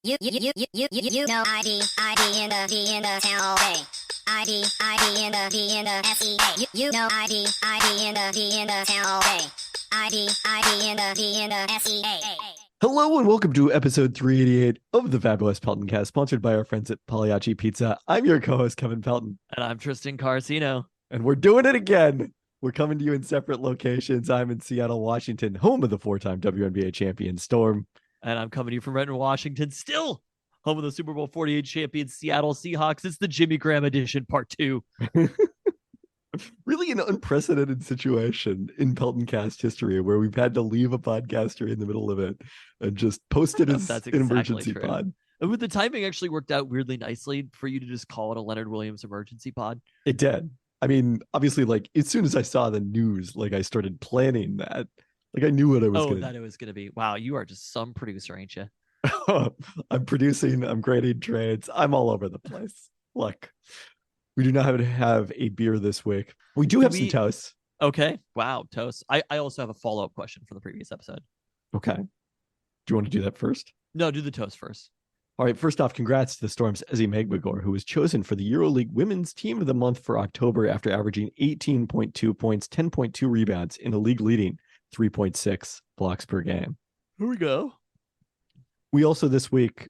You know ID in the town all day. ID in the SEA. You know ID in the town all day. ID in the SEA. Hello and welcome to episode 388 of the Fabulous Peltoncast, sponsored by our friends at Pagliacci Pizza. I'm your co-host, Kevin Pelton. And I'm Tristan Carcino. And we're doing it again. We're coming to you in separate locations. I'm in Seattle, Washington, home of the four-time WNBA champion Storm. And I'm coming to you from Renton, Washington, still home of the Super Bowl 48 champion Seattle Seahawks. It's the Jimmy Graham edition, part 2. Really an unprecedented situation in Peltoncast history where we've had to leave a podcaster in the middle of it and just post it as That's an exactly emergency true. pod. With the timing actually worked out weirdly nicely for you to just call it a Leonard Williams emergency pod. It did. I mean, obviously, like, as soon as I saw the news, like, I started planning that. Like, I knew what I was going to do. That it was going to be. Wow, you are just some producer, ain't you? I'm producing, I'm grading trades. I'm all over the place. Look, we do not have a beer this week. We do have some toast. Okay. Wow, toast. I also have a follow-up question from the previous episode. Okay. Do you want to do that first? No, do the toast first. All right. First off, congrats to the Storm's Ezi Megbagor, who was chosen for the EuroLeague Women's Team of the Month for October after averaging 18.2 points, 10.2 rebounds in a league-leading 3.6 blocks per game. Here we go. We also this week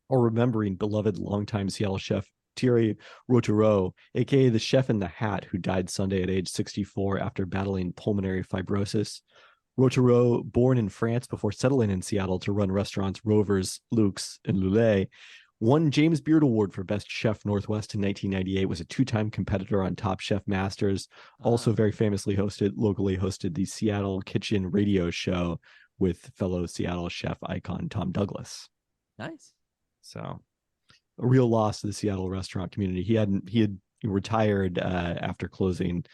are remembering beloved longtime Seattle chef Thierry Rotereau, aka the chef in the hat, who died Sunday at age 64 after battling pulmonary fibrosis. Rotereau, born in France before settling in Seattle to run restaurants Rovers, Luke's, and Lulé, won James Beard Award for Best Chef Northwest in 1998, was a two-time competitor on Top Chef Masters, also very famously locally hosted the Seattle Kitchen radio show with fellow Seattle chef icon Tom Douglas. Nice. So a real loss to the Seattle restaurant community. He had retired after closing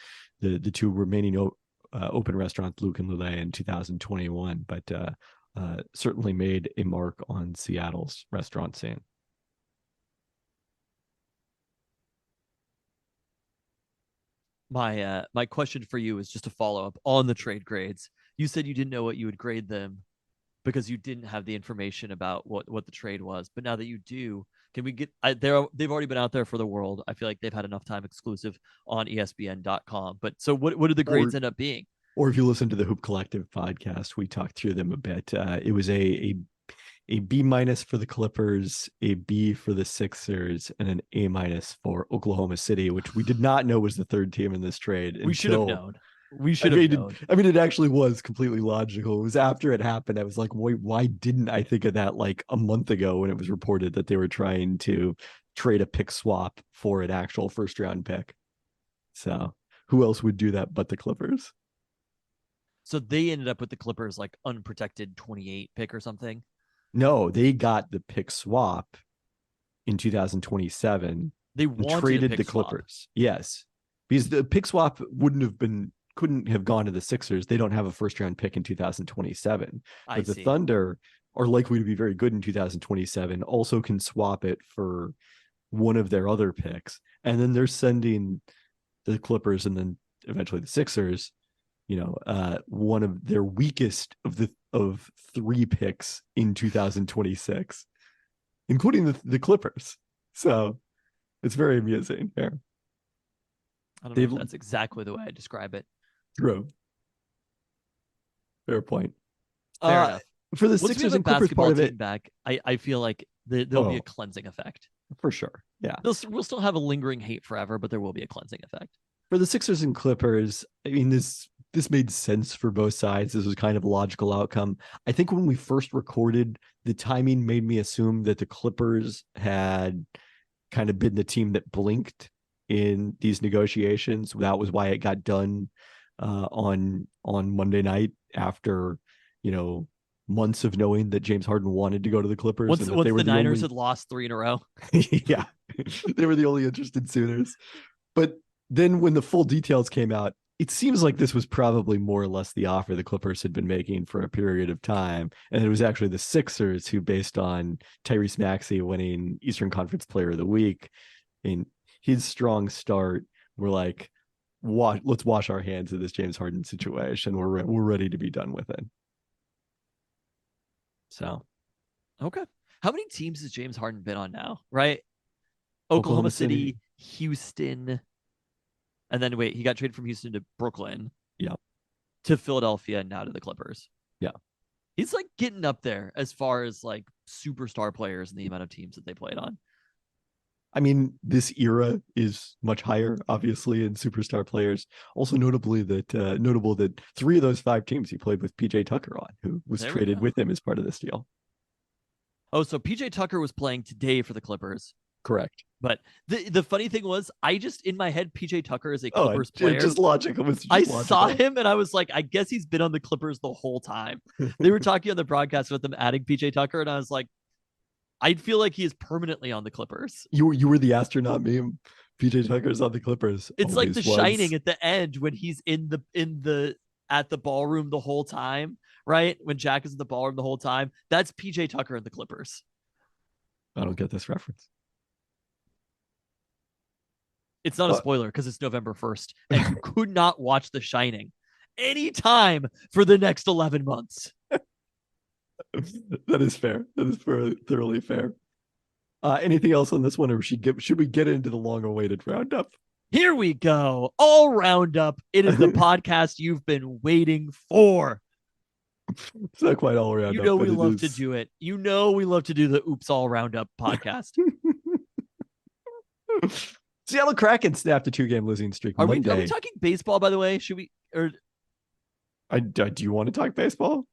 the two remaining open restaurants, Luke and Lulé, in 2021, but certainly made a mark on Seattle's restaurant scene. My question for you is just a follow-up on the trade grades. You said you didn't know what you would grade them because you didn't have the information about what the trade was. But now that you do, can we get they've already been out there for the world. I feel like they've had enough time exclusive on ESPN.com. But so what did the grades end up being? Or if you listen to the Hoop Collective podcast, we talked through them a bit. It was a B- for the Clippers, a B for the Sixers, and an A- for Oklahoma City, which we did not know was the third team in this trade. We should have known. We should have known. I mean, it actually was completely logical. It was after it happened. I was like, why didn't I think of that like a month ago when it was reported that they were trying to trade a pick swap for an actual first round pick? So who else would do that but the Clippers? So they ended up with the Clippers like unprotected 28 pick or something. No, they got the pick swap in 2027. They traded the Clippers. Yes, because the pick swap couldn't have gone to the Sixers. They don't have a first round pick in 2027. But the Thunder are likely to be very good in 2027. Also can swap it for one of their other picks, and then they're sending the Clippers and then eventually the Sixers, one of their weakest of three picks in 2026, including the Clippers. So it's very amusing here. I don't know if that's exactly the way I describe it. True. Fair point. Fair enough. For the Sixers and Clippers part of it, back, I feel like there'll be a cleansing effect. For sure. Yeah. We'll still have a lingering hate forever, but there will be a cleansing effect. For the Sixers and Clippers, I mean, this made sense for both sides. This was kind of a logical outcome. I think when we first recorded, the timing made me assume that the Clippers had kind of been the team that blinked in these negotiations. That was why it got done on Monday night after, months of knowing that James Harden wanted to go to the Clippers. Once the Niners had lost 3 in a row. Yeah, they were the only interested suitors. But then when the full details came out, it seems like this was probably more or less the offer the Clippers had been making for a period of time. And it was actually the Sixers who, based on Tyrese Maxey winning Eastern Conference Player of the Week in his strong start, were like, let's wash our hands of this James Harden situation. We're ready to be done with it. So, okay. How many teams has James Harden been on now? Right, Oklahoma City, Houston, and then he got traded from Houston to Brooklyn. Yeah. To Philadelphia, and now to the Clippers. Yeah. He's like getting up there as far as like superstar players and the amount of teams that they played on. I mean, this era is much higher, obviously, in superstar players. Also notable that 3 of those 5 teams he played with PJ Tucker on, who was traded with him as part of this deal. Oh, so PJ Tucker was playing today for the Clippers. Correct. But the funny thing was, I just in my head, PJ Tucker is a Clippers player. Just logical. Saw him and I was like, I guess he's been on the Clippers the whole time. They were talking on the broadcast with them adding PJ Tucker, and I was like, I feel like he is permanently on the Clippers. You were the astronaut meme. PJ Tucker's on the Clippers. It's like The Shining at the end when he's in the at the ballroom the whole time, right? When Jack is in the ballroom the whole time. That's PJ Tucker in the Clippers. I don't get this reference. It's not a spoiler because it's November 1st, and you could not watch The Shining anytime for the next 11 months. That is fair. That is thoroughly fair. Anything else on this one, or should we get into the long-awaited roundup? Here we go. All roundup. It is the podcast you've been waiting for. It's not quite all roundup. You know we love to do it. You know we love to do the Oops All Roundup podcast. Seattle Kraken snapped a 2-game losing streak. Are we talking baseball, by the way? Should we? Or do you want to talk baseball?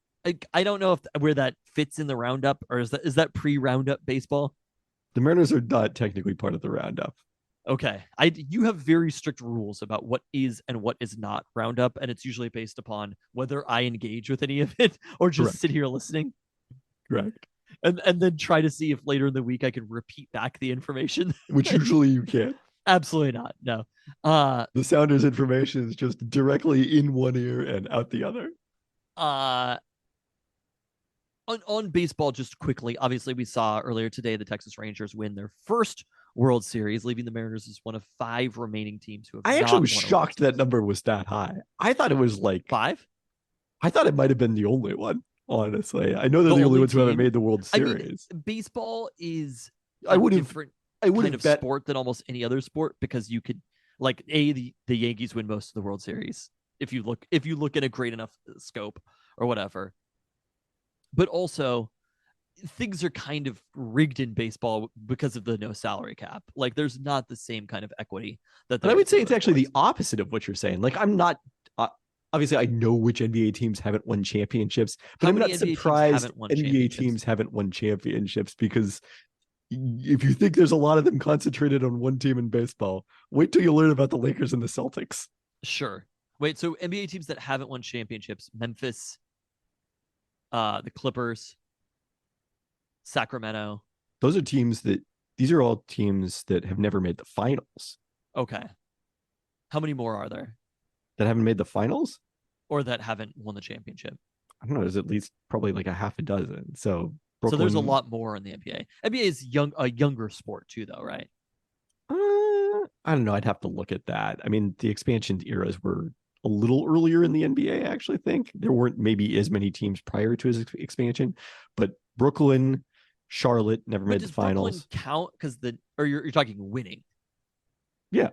I don't know where that fits in the roundup, or is that pre-roundup baseball? The Mariners are not technically part of the roundup. Okay, you have very strict rules about what is and what is not roundup, and it's usually based upon whether I engage with any of it or just Correct. sit here listening. Correct. And then try to see if later in the week I can repeat back the information. Which usually you can't. Absolutely not. No. The Sounders information is just directly in one ear and out the other. On baseball, just quickly, obviously we saw earlier today the Texas Rangers win their first World Series, leaving the Mariners as one of 5 remaining teams who have I actually was shocked that number was that high. I thought it was like 5. I thought it might have been the only one, honestly. I know they're the only ones who haven't made the World Series. I mean, baseball is different kind of sport than almost any other sport, because you could the Yankees win most of the World Series if you look at a great enough scope or whatever. But also, things are kind of rigged in baseball because of the no salary cap. Like, there's not the same kind of equity that. But I would say it's actually the opposite of what you're saying. Like, I'm not. Obviously, I know which NBA teams haven't won championships, but I'm not surprised NBA teams haven't won championships, because if you think there's a lot of them concentrated on one team in baseball, wait till you learn about the Lakers and the Celtics. Sure. Wait, so NBA teams that haven't won championships: Memphis, the Clippers, Sacramento. These are all teams that have never made the finals. Okay. How many more are there that haven't made the finals? Or that haven't won the championship? I don't know. There's at least probably like a half a dozen. So there's a lot more in the NBA. NBA is a younger sport too, though, right? I don't know. I'd have to look at that. I mean, the expansion eras were a little earlier in the NBA, I actually think. There weren't maybe as many teams prior to his expansion, but Brooklyn, Charlotte never made the finals. Brooklyn count because you're talking winning? Yeah.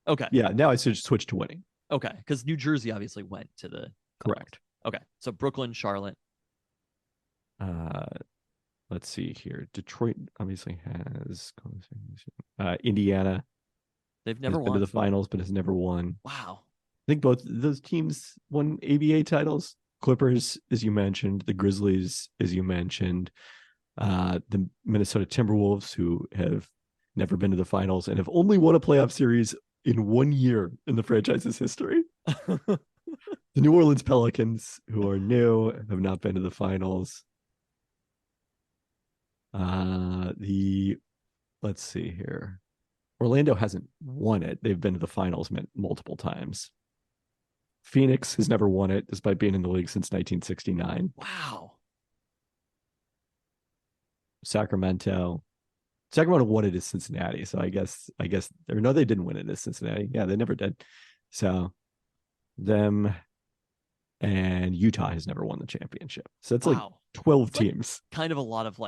Okay. Yeah. Now I should switch to winning. Okay, because New Jersey obviously went to the correct. Finals. Okay, so Brooklyn, Charlotte. Let's see here. Detroit obviously has Indiana. They've never been to the finals, but has never won. Wow. I think both those teams won ABA titles. Clippers, as you mentioned, the Grizzlies, as you mentioned, the Minnesota Timberwolves, who have never been to the finals and have only won a playoff series in 1 year in the franchise's history. The New Orleans Pelicans, who are new, have not been to the finals. Let's see here. Orlando hasn't won it. They've been to the finals multiple times. Phoenix has never won it, despite being in the league since 1969. Wow. Sacramento won it as Cincinnati, so I guess or no, they didn't win it as Cincinnati. Yeah, they never did. So them and Utah has never won the championship. So it's like 12 teams. Kind of a lot of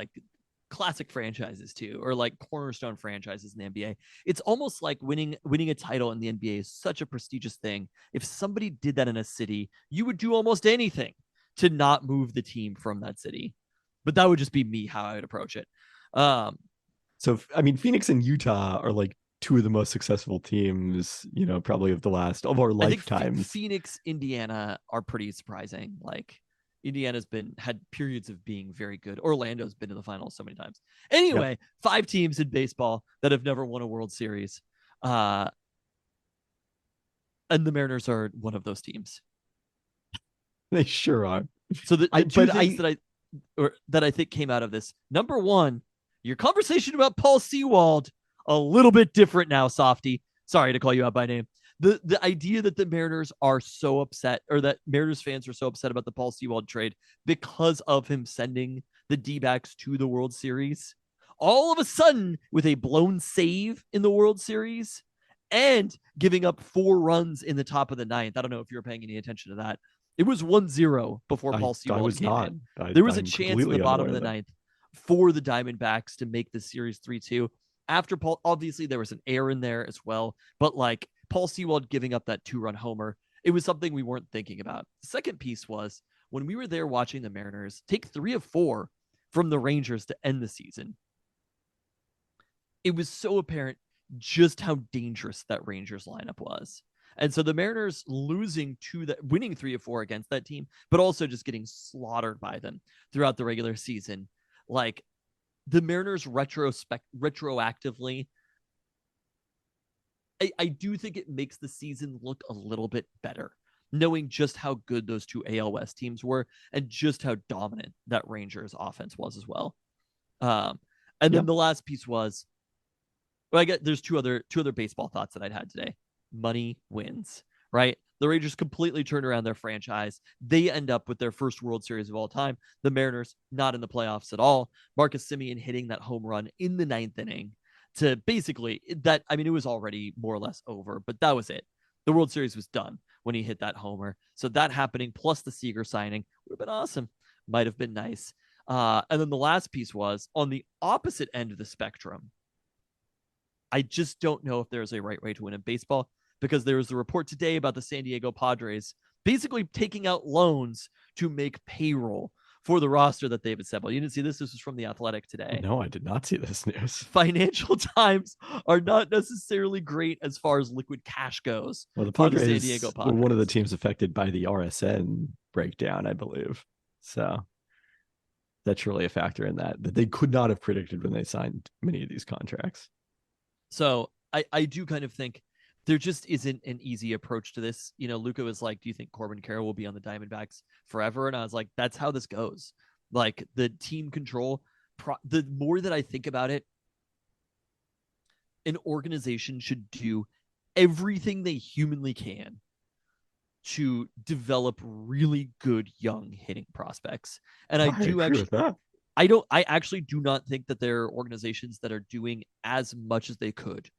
classic franchises too, or like cornerstone franchises in the NBA. It's almost like winning a title in the NBA is such a prestigious thing. If somebody did that in a city, you would do almost anything to not move the team from that city. But that would just be me how I would approach it. So I mean, Phoenix and Utah are like two of the most successful teams, probably of our I think lifetimes. Phoenix, Indiana are pretty surprising. Like Indiana's had periods of being very good. Orlando's been to the finals so many times. Anyway, Yep. 5 teams in baseball that have never won a World Series. And the Mariners are one of those teams. They sure are. So the two things that I think came out of this. Number one, your conversation about Paul Sewald, a little bit different now, Softy. Sorry to call you out by name. The idea that the Mariners are so upset, or that Mariners fans are so upset about the Paul Sewald trade because of him sending the D-backs to the World Series, all of a sudden with a blown save in the World Series and giving up 4 runs in the top of the 9th. I don't know if you're paying any attention to that. It was 1-0 before Paul Sewald came in. There was a chance in the bottom of the 9th for the Diamondbacks to make the series 3-2. After Paul, obviously there was an error in there as well, but like Paul Sewald giving up that 2-run homer, it was something we weren't thinking about. The second piece was when we were there watching the Mariners take 3 of 4 from the Rangers to end the season. It was so apparent just how dangerous that Rangers lineup was. And so the Mariners winning 3 of 4 against that team, but also just getting slaughtered by them throughout the regular season. Like the Mariners retroactively, I do think it makes the season look a little bit better, knowing just how good those 2 AL West teams were and just how dominant that Rangers offense was as well. And then the last piece was, there's two other baseball thoughts that I'd had today. Money wins, right? The Rangers completely turned around their franchise. They end up with their first World Series of all time. The Mariners not in the playoffs at all. Marcus Semien hitting that home run in the 9th inning to basically that. I mean, it was already more or less over, but that was it. The World Series was done when he hit that homer. So that happening plus the Seager signing would have been awesome. Might have been nice. And then the last piece was on the opposite end of the spectrum. I just don't know if there's a right way to win in baseball, because there was a report today about the San Diego Padres basically taking out loans to make payroll for the roster that they've assembled. You didn't see this? This was from The Athletic today. No, I did not see this news. Financial times are not necessarily great as far as liquid cash goes. Well, the Padres San Diego Padres were one of the teams affected by the RSN breakdown, I believe. So that's really a factor in that they could not have predicted when they signed many of these contracts. So I do kind of think there just isn't an easy approach to this. Luca was like, do you think Corbin Carroll will be on the Diamondbacks forever? And I was like, that's how this goes. Like the team control, the more that I think about it, an organization should do everything they humanly can to develop really good young hitting prospects. And I agree with that. I actually do not think that there are organizations that are doing as much as they could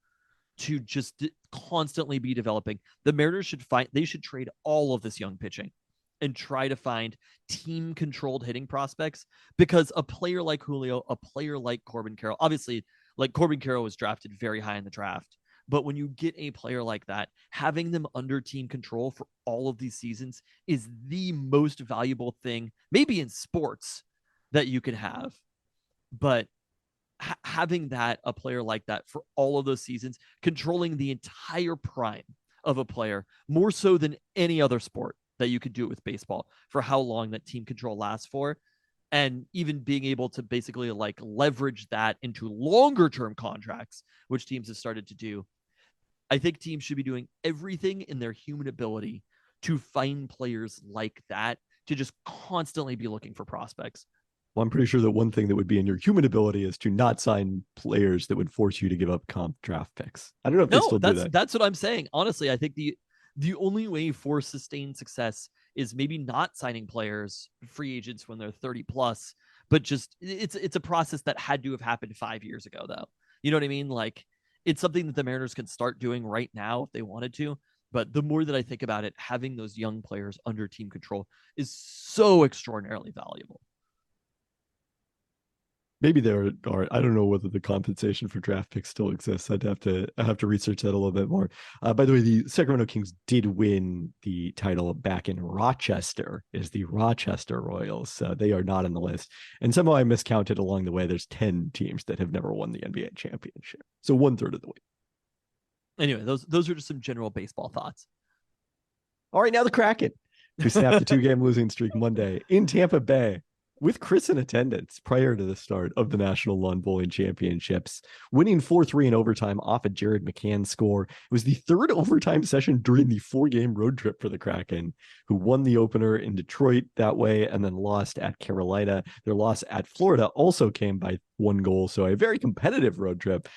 to just constantly be developing. The Mariners should trade all of this young pitching and try to find team controlled hitting prospects, because a player like Julio, a player like Corbin Carroll, obviously like Corbin Carroll was drafted very high in the draft, but when you get a player like that, having them under team control for all of these seasons is the most valuable thing, maybe in sports, that you can have. But having a player like that for all of those seasons, controlling the entire prime of a player, more so than any other sport that you could do it with baseball, for how long that team control lasts for, and even being able to basically like leverage that into longer term contracts, which teams have started to do. I think teams should be doing everything in their human ability to find players like that, to just constantly be looking for prospects. Well, I'm pretty sure that one thing that would be in your human ability is to not sign players that would force you to give up comp draft picks. I don't know if they still do that. That's what I'm saying. Honestly, I think the only way for sustained success is maybe not signing players, free agents, when they're 30 plus, but just it's a process that had to have happened 5 years ago, though. You know what I mean? Like it's something that the Mariners can start doing right now if they wanted to. But the more that I think about it, having those young players under team control is so extraordinarily valuable. Maybe there are. I don't know whether the compensation for draft picks still exists. I have to research that a little bit more. By the way, the Sacramento Kings did win the title back in Rochester. Is the Rochester Royals? So they are not on the list. And somehow I miscounted along the way. There's 10 teams that have never won the NBA championship. So 1/3 of the way. Anyway, those are just some general baseball thoughts. All right, now the Kraken, who snapped a 2-game losing streak Monday in Tampa Bay, with Chris in attendance prior to the start of the National Lawn Bowling Championships, winning 4-3 in overtime off a Jared McCann score. It was the third overtime session during the 4-game road trip for the Kraken, who won the opener in Detroit that way and then lost at Carolina. Their loss at Florida also came by 1 goal, so a very competitive road trip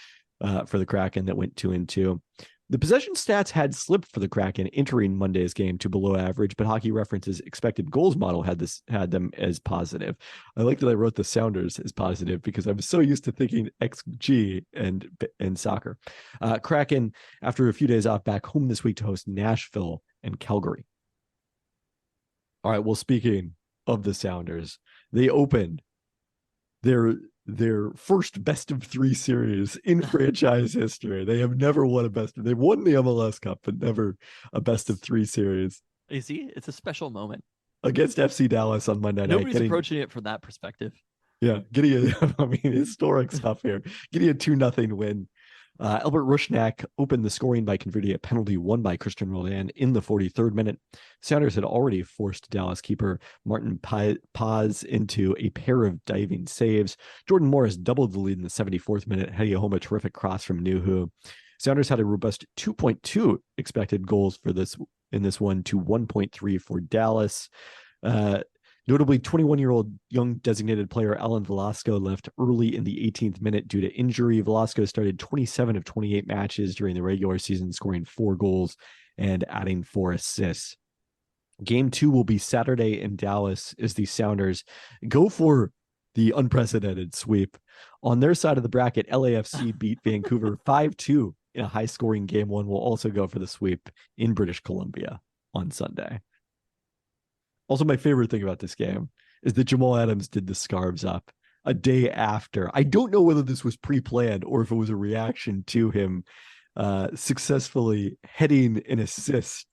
for the Kraken that went 2-2. The possession stats had slipped for the Kraken entering Monday's game to below average, but Hockey Reference's expected goals model had them as positive. I like that I wrote the Sounders as positive because I'm so used to thinking XG and soccer. Kraken, after a few days off, back home this week to host Nashville and Calgary. All right, well, speaking of the Sounders, they opened their first best of 3 series in franchise history. They have never won they've won the MLS Cup, but never a best of 3 series. You see, it's a special moment Against FC Dallas on Monday night. Nobody's approaching it from that perspective. Yeah, historic stuff here. Getting a 2-0 win. Albert Rusnak opened the scoring by converting a penalty won by Christian Roldan in the 43rd minute. Sounders had already forced Dallas keeper Martin Paz into a pair of diving saves. Jordan Morris doubled the lead in the 74th minute, heading home a terrific cross from Nuhu. Sounders had a robust 2.2 expected goals in this one to 1.3 for Dallas. Notably, 21-year-old young designated player Alan Velasco left early in the 18th minute due to injury. Velasco started 27 of 28 matches during the regular season, scoring 4 goals and adding 4 assists. Game 2 will be Saturday in Dallas as the Sounders go for the unprecedented sweep. On their side of the bracket, LAFC beat Vancouver 5-2 in a high-scoring Game 1. Will also go for the sweep in British Columbia on Sunday. Also, my favorite thing about this game is that Jamal Adams did the scarves up a day after. I don't know whether this was pre-planned or if it was a reaction to him successfully heading an assist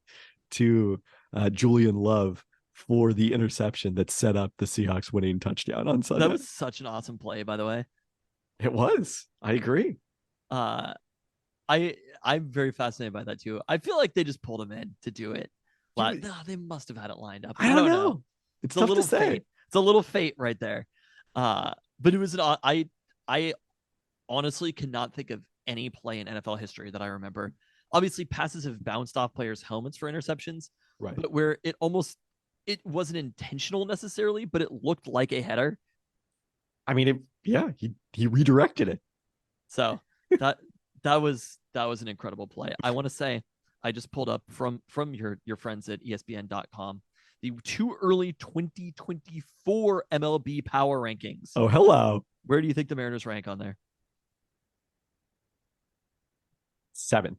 to Julian Love for the interception that set up the Seahawks winning touchdown on Sunday. That was such an awesome play, by the way. It was. I agree. I'm very fascinated by that too. I feel like they just pulled him in to do it. But they must have had it lined up. I don't know. It's tough to say. Fate. It's a little fate right there. But it was I honestly cannot think of any play in NFL history that I remember. Obviously, passes have bounced off players' helmets for interceptions, right? But where it wasn't intentional necessarily, but it looked like a header. I mean, he redirected it. So that was an incredible play. I want to say, I just pulled up from your friends at ESPN.com the too early 2024 MLB power rankings. Oh, hello. Where do you think the Mariners rank on there? 7th.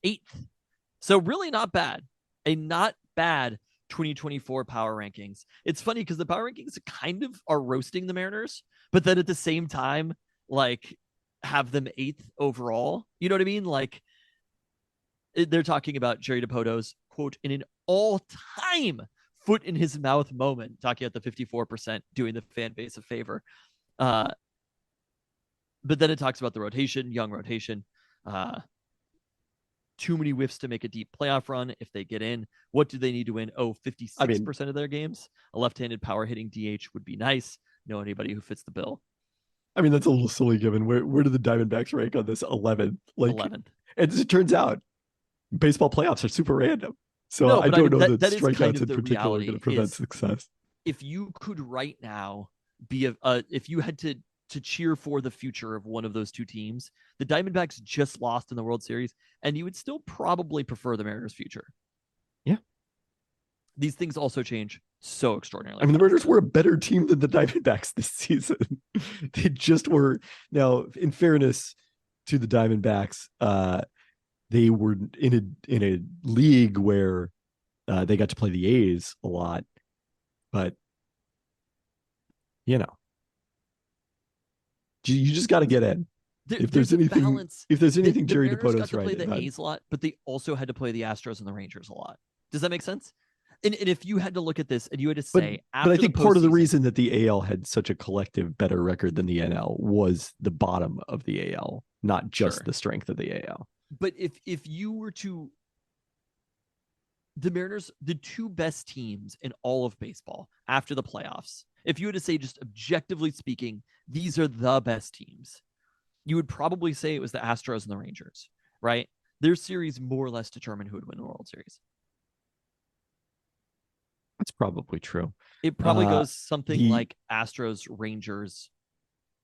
8th. So really not bad. A not bad 2024 power rankings. It's funny because the power rankings kind of are roasting the Mariners, but then at the same time, like, have them 8th overall. You know what I mean? Like, they're talking about Jerry DiPoto's, quote, in an all-time foot in his mouth moment, talking about the 54% doing the fan base a favor. But then it talks about the rotation, young rotation, too many whiffs to make a deep playoff run if they get in. What do they need to win? 56% of their games. A left-handed power hitting DH would be nice. Know anybody who fits the bill? I mean, that's a little silly given where do the Diamondbacks rank on this? 11th. 11th. And as it turns out, baseball playoffs are super random. So I don't know that strikeouts in particular are going to prevent success. If you could right now be if you had to cheer for the future of one of those two teams, the Diamondbacks just lost in the World Series, and you would still probably prefer the Mariners' future. Yeah. These things also change so extraordinarily. I mean, the Mariners were a better team than the Diamondbacks this season. They just were. Now, in fairness to the Diamondbacks, they were in a league where they got to play the A's a lot, but You just got to get in. If there's a anything, balance. if there's anything, The Jerry Mariners got Dipoto's to play right the about. A's a lot, but they also had to play the Astros and the Rangers a lot. Does that make sense? And if you had to look at this and you had to say, But I think part of the postseason, reason that the AL had such a collective better record than the NL was the bottom of the AL, not just Sure. the strength of the AL. But if you were to, the Mariners, the two best teams in all of baseball after the playoffs, if you were to say, just objectively speaking, these are the best teams, you would probably say it was the Astros and the Rangers, right? Their series more or less determined who would win the World Series. That's probably true. It probably goes something the- like Astros, Rangers,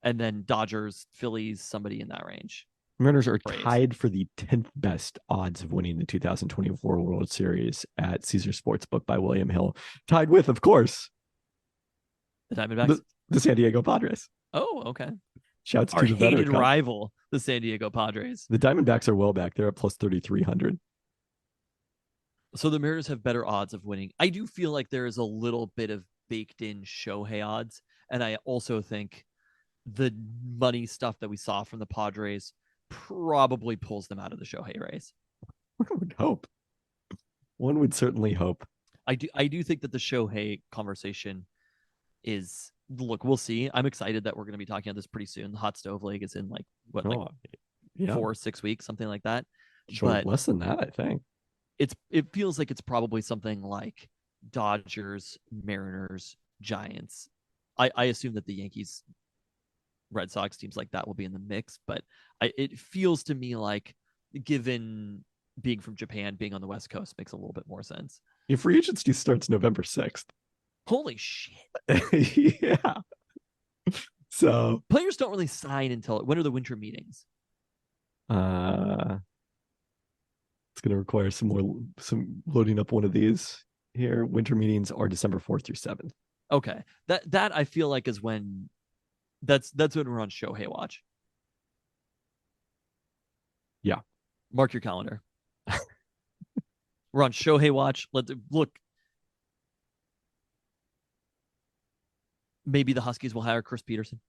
and then Dodgers, Phillies, somebody in that range. Mariners are Braves. tied for the 10th best odds of winning the 2024 World Series at Caesar Sportsbook by William Hill. Tied with, of course, The Diamondbacks. the San Diego Padres. Oh, okay. Shouts Our to the better hated cup. rival, the San Diego Padres. The Diamondbacks are well back. They're at plus 3,300. So the Mariners have better odds of winning. I do feel like there is a little bit of baked in Shohei odds. And I also think the money stuff that we saw from the Padres probably pulls them out of the Shohei race. One would hope. One would certainly hope. I do think that the Shohei conversation is, look, we'll see. I'm excited that we're going to be talking about this pretty soon. The Hot Stove League is in like 4 or 6 weeks, something like that. Sure, But less than that, I think. it feels like it's probably something like Dodgers, Mariners, Giants. I assume that the Yankees, Red Sox, teams like that will be in the mix, but it feels to me like, given being from Japan, being on the West Coast makes a little bit more sense. Your free agency starts November 6th. Holy shit. Yeah. So Players don't really sign until, when are the winter meetings? it's going to require some loading up one of these here. Winter meetings are December 4th through 7th. Okay. That I feel like is when that's when we're on Shohei watch. Yeah. Mark your calendar. We're on Shohei watch. Let's look. Maybe the Huskies will hire Chris Peterson.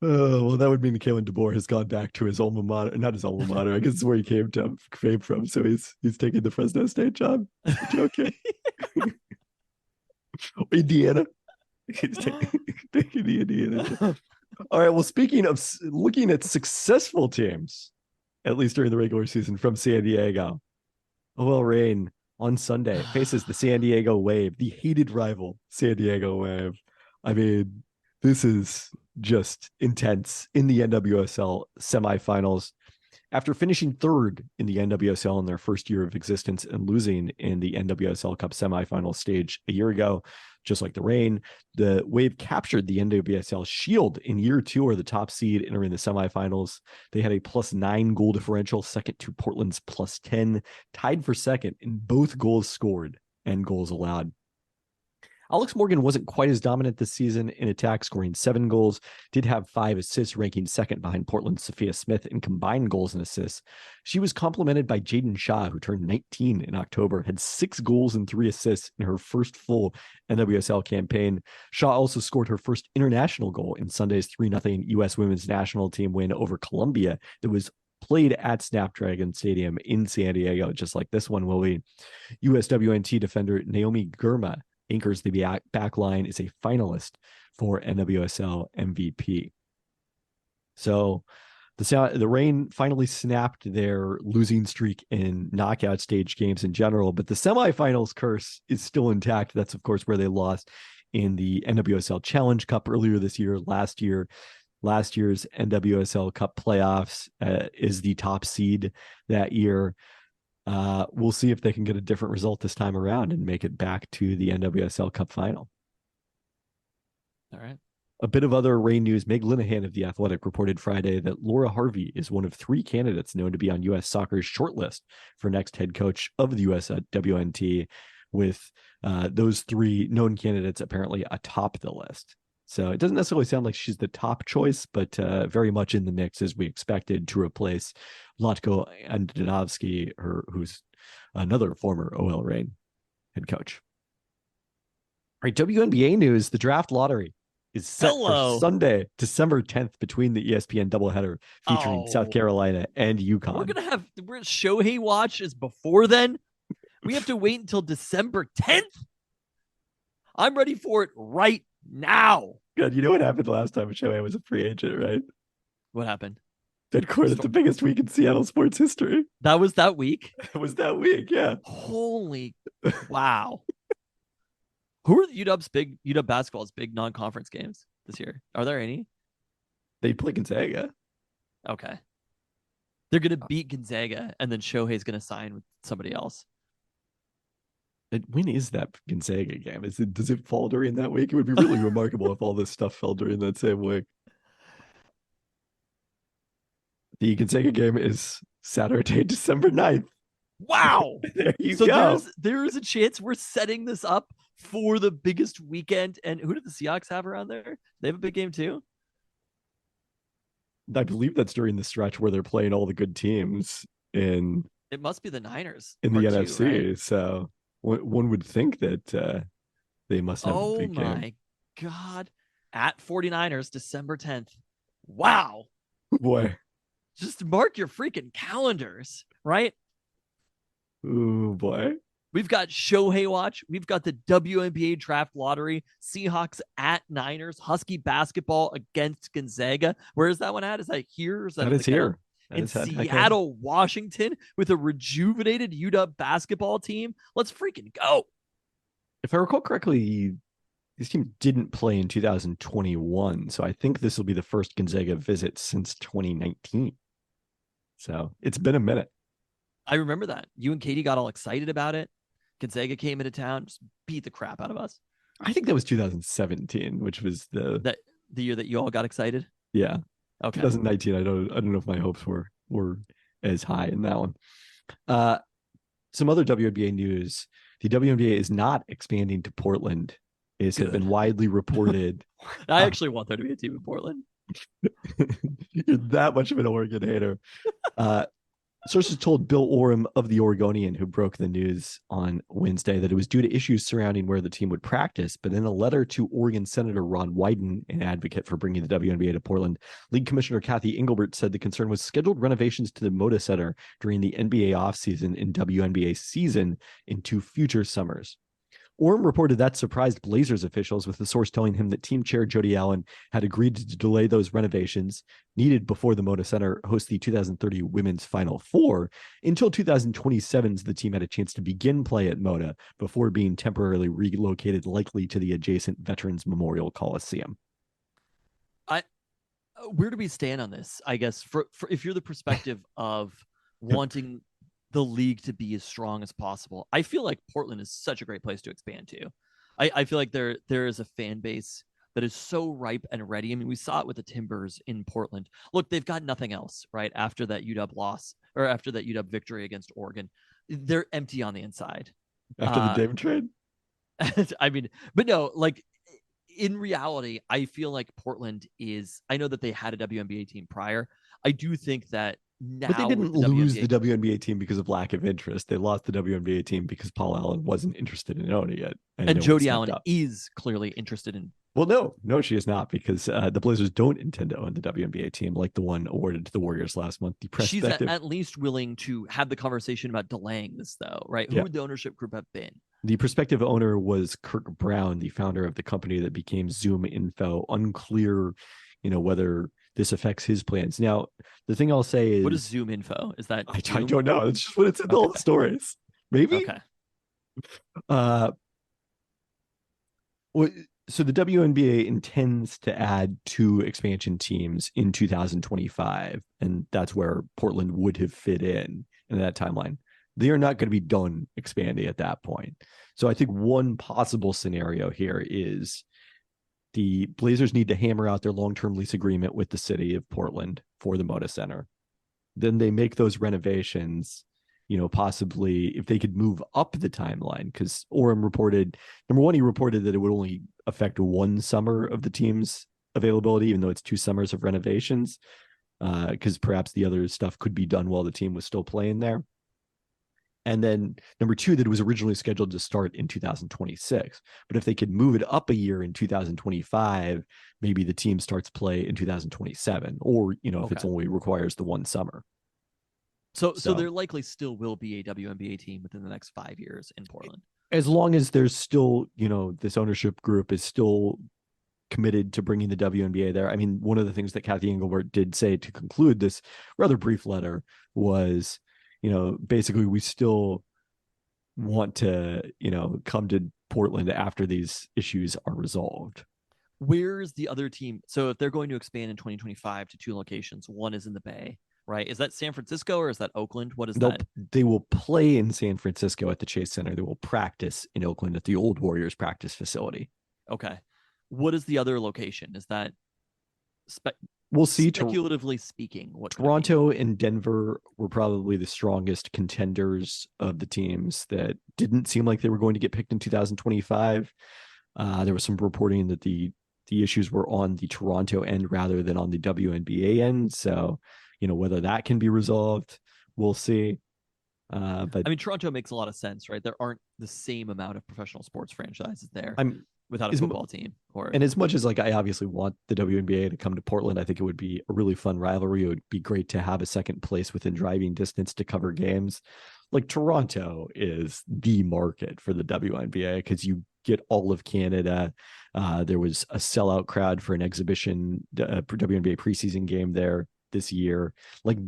Well, that would mean Kalen DeBoer has gone back to his alma mater, not his alma mater. I guess it's where he came from. So he's taking the Fresno State job. Okay. Indiana. He's taking the Indiana job. All right. Well, speaking of looking at successful teams, at least during the regular season, from San Diego, OL Reign on Sunday faces the San Diego Wave, the hated rival San Diego Wave. I mean, this is just intense in the NWSL semifinals. After finishing third in the NWSL in their first year of existence and losing in the NWSL Cup semifinal stage a year ago, just like the Reign, the Wave captured the NWSL Shield in year 2, or the top seed entering the semifinals. They had a +9 goal differential, second to Portland's +10, tied for second in both goals scored and goals allowed. Alex Morgan wasn't quite as dominant this season in attack, scoring 7 goals, did have 5 assists, ranking second behind Portland's Sophia Smith in combined goals and assists. She was complemented by Jaden Shaw, who turned 19 in October, had 6 goals and 3 assists in her first full NWSL campaign. Shaw also scored her first international goal in Sunday's 3-0 U.S. women's national team win over Colombia that was played at Snapdragon Stadium in San Diego, just like this one will be. USWNT defender Naomi Girma anchors the back line, is a finalist for NWSL MVP. So the Reign finally snapped their losing streak in knockout stage games in general, but the semifinals curse is still intact. That's, of course, where they lost in the NWSL Challenge Cup earlier this year. Last year's NWSL Cup playoffs is the top seed that year. We'll see if they can get a different result this time around and make it back to the NWSL Cup final. All right. A bit of other Reign news. Meg Linehan of The Athletic reported Friday that Laura Harvey is one of 3 candidates known to be on U.S. Soccer's shortlist for next head coach of the USWNT, with those 3 known candidates apparently atop the list. So it doesn't necessarily sound like she's the top choice, but very much in the mix as we expected, to replace Latko Andonovsky, who's another former OL Reign head coach. right, WNBA news: the draft lottery is set for Hello. Sunday, December 10th, between the ESPN doubleheader featuring South Oh, Carolina and UConn. we're Shohei watch is before then. We have to wait until December 10th. I'm ready for it right now. God, you know what happened last time Shohei was a free agent, right? What happened? Midcourt at the biggest week in Seattle sports history. That was that week. It was that week, yeah. Holy wow. Who are UW basketball's big non-conference games this year? Are there any? They play Gonzaga. Okay. They're going to beat Gonzaga, and then Shohei's going to sign with somebody else. When is that Gonzaga game? Does it fall during that week? It would be really remarkable if all this stuff fell during that same week. The Gonzaga game is Saturday, December 9th. Wow. There you go. There's a chance we're setting this up for the biggest weekend. And who do the Seahawks have around there? They have a big game too? I believe that's during the stretch where they're playing all the good teams in It must be the Niners in the NFC. Right? So one would think that they must have a big game. Oh my God. At 49ers, December 10th. Wow. Boy. Just mark your freaking calendars, right? Oh boy. We've got Shohei watch. We've got the WNBA draft lottery. Seahawks at Niners. Husky basketball against Gonzaga. Where is that one at? Is that here? That is here. In Seattle, Washington, with a rejuvenated UW basketball team. Let's freaking go. If I recall correctly, this team didn't play in 2021. So I think this will be the first Gonzaga visit since 2019. So it's been a minute. I remember that. You and Katie got all excited about it. Gonzaga came into town, just beat the crap out of us. I think that was 2017, which was the year that you all got excited. Yeah. Okay. 2019. I don't know if my hopes were as high in that one. Some other WNBA news: the WNBA is not expanding to Portland. It has been widely reported. I actually want there to be a team in Portland. You're that much of an Oregon hater. Sources told Bill Oram of the Oregonian, who broke the news on Wednesday, that it was due to issues surrounding where the team would practice. But in a letter to Oregon Senator Ron Wyden, an advocate for bringing the WNBA to Portland, League Commissioner Kathy Engelbert said the concern was scheduled renovations to the Moda Center during the NBA offseason and WNBA season into future summers. Orem reported that surprised Blazers officials, with the source telling him that team chair Jody Allen had agreed to delay those renovations needed before the Moda Center hosts the 2030 Women's Final Four until 2027. The team had a chance to begin play at Moda before being temporarily relocated, likely to the adjacent Veterans Memorial Coliseum. Where do we stand on this? I guess for if you're the perspective of wanting the league to be as strong as possible, I feel like Portland is such a great place to expand to. I feel like there is a fan base that is so ripe and ready. I mean, we saw it with the Timbers in Portland. Look, they've got nothing else, right? After that UW loss, or after that UW victory against Oregon, they're empty on the inside. After the Dame trade? I mean, but no, like in reality, I feel like Portland is, I know that they had a WNBA team prior. I do think that now, but they didn't lose the WNBA team because of lack of interest. They lost the WNBA team because Paul Allen wasn't interested in owning it. And Jody Allen is clearly interested in. Well, no, she is not, because the Blazers don't intend to own the WNBA team like the one awarded to the Warriors last month. She's at least willing to have the conversation about delaying this, though, right? Who would the ownership group have been? The prospective owner was Kirk Brown, the founder of the company that became Zoom Info. Unclear, whether this affects his plans. Now, the thing I'll say is, what is Zoom Info? Is that I don't know. It's just what it's in all the stories. Maybe. Okay. So the WNBA intends to add 2 expansion teams in 2025, and that's where Portland would have fit in that timeline. They are not going to be done expanding at that point. So I think one possible scenario here is the Blazers need to hammer out their long-term lease agreement with the city of Portland for the Moda Center. Then they make those renovations, possibly if they could move up the timeline, because Orem reported, number one, he reported that it would only affect one summer of the team's availability, even though it's 2 summers of renovations, because perhaps the other stuff could be done while the team was still playing there. And then number two, that it was originally scheduled to start in 2026. But if they could move it up a year in 2025, maybe the team starts play in 2027, or, if it's only requires the one summer. So there likely still will be a WNBA team within the next 5 years in Portland. As long as there's still, this ownership group is still committed to bringing the WNBA there. I mean, one of the things that Kathy Engelbert did say to conclude this rather brief letter was, basically we still want to, come to Portland after these issues are resolved. Where's the other team? So if they're going to expand in 2025 to 2 locations, one is in the Bay, right? Is that San Francisco or is that Oakland? What is that? They will play in San Francisco at the Chase Center. They will practice in Oakland at the old Warriors practice facility. Okay. What is the other location? Is that we'll see. Speculatively speaking, what Toronto and Denver were probably the strongest contenders of the teams that didn't seem like they were going to get picked in 2025. There was some reporting that the issues were on the Toronto end rather than on the WNBA end. So, whether that can be resolved, we'll see. But I mean, Toronto makes a lot of sense, right? There aren't the same amount of professional sports franchises there without a football team. And as much as I obviously want the WNBA to come to Portland, I think it would be a really fun rivalry. It would be great to have a second place within driving distance to cover games. Like Toronto is the market for the WNBA because you get all of Canada. There was a sellout crowd for an exhibition WNBA preseason game there this year. Like,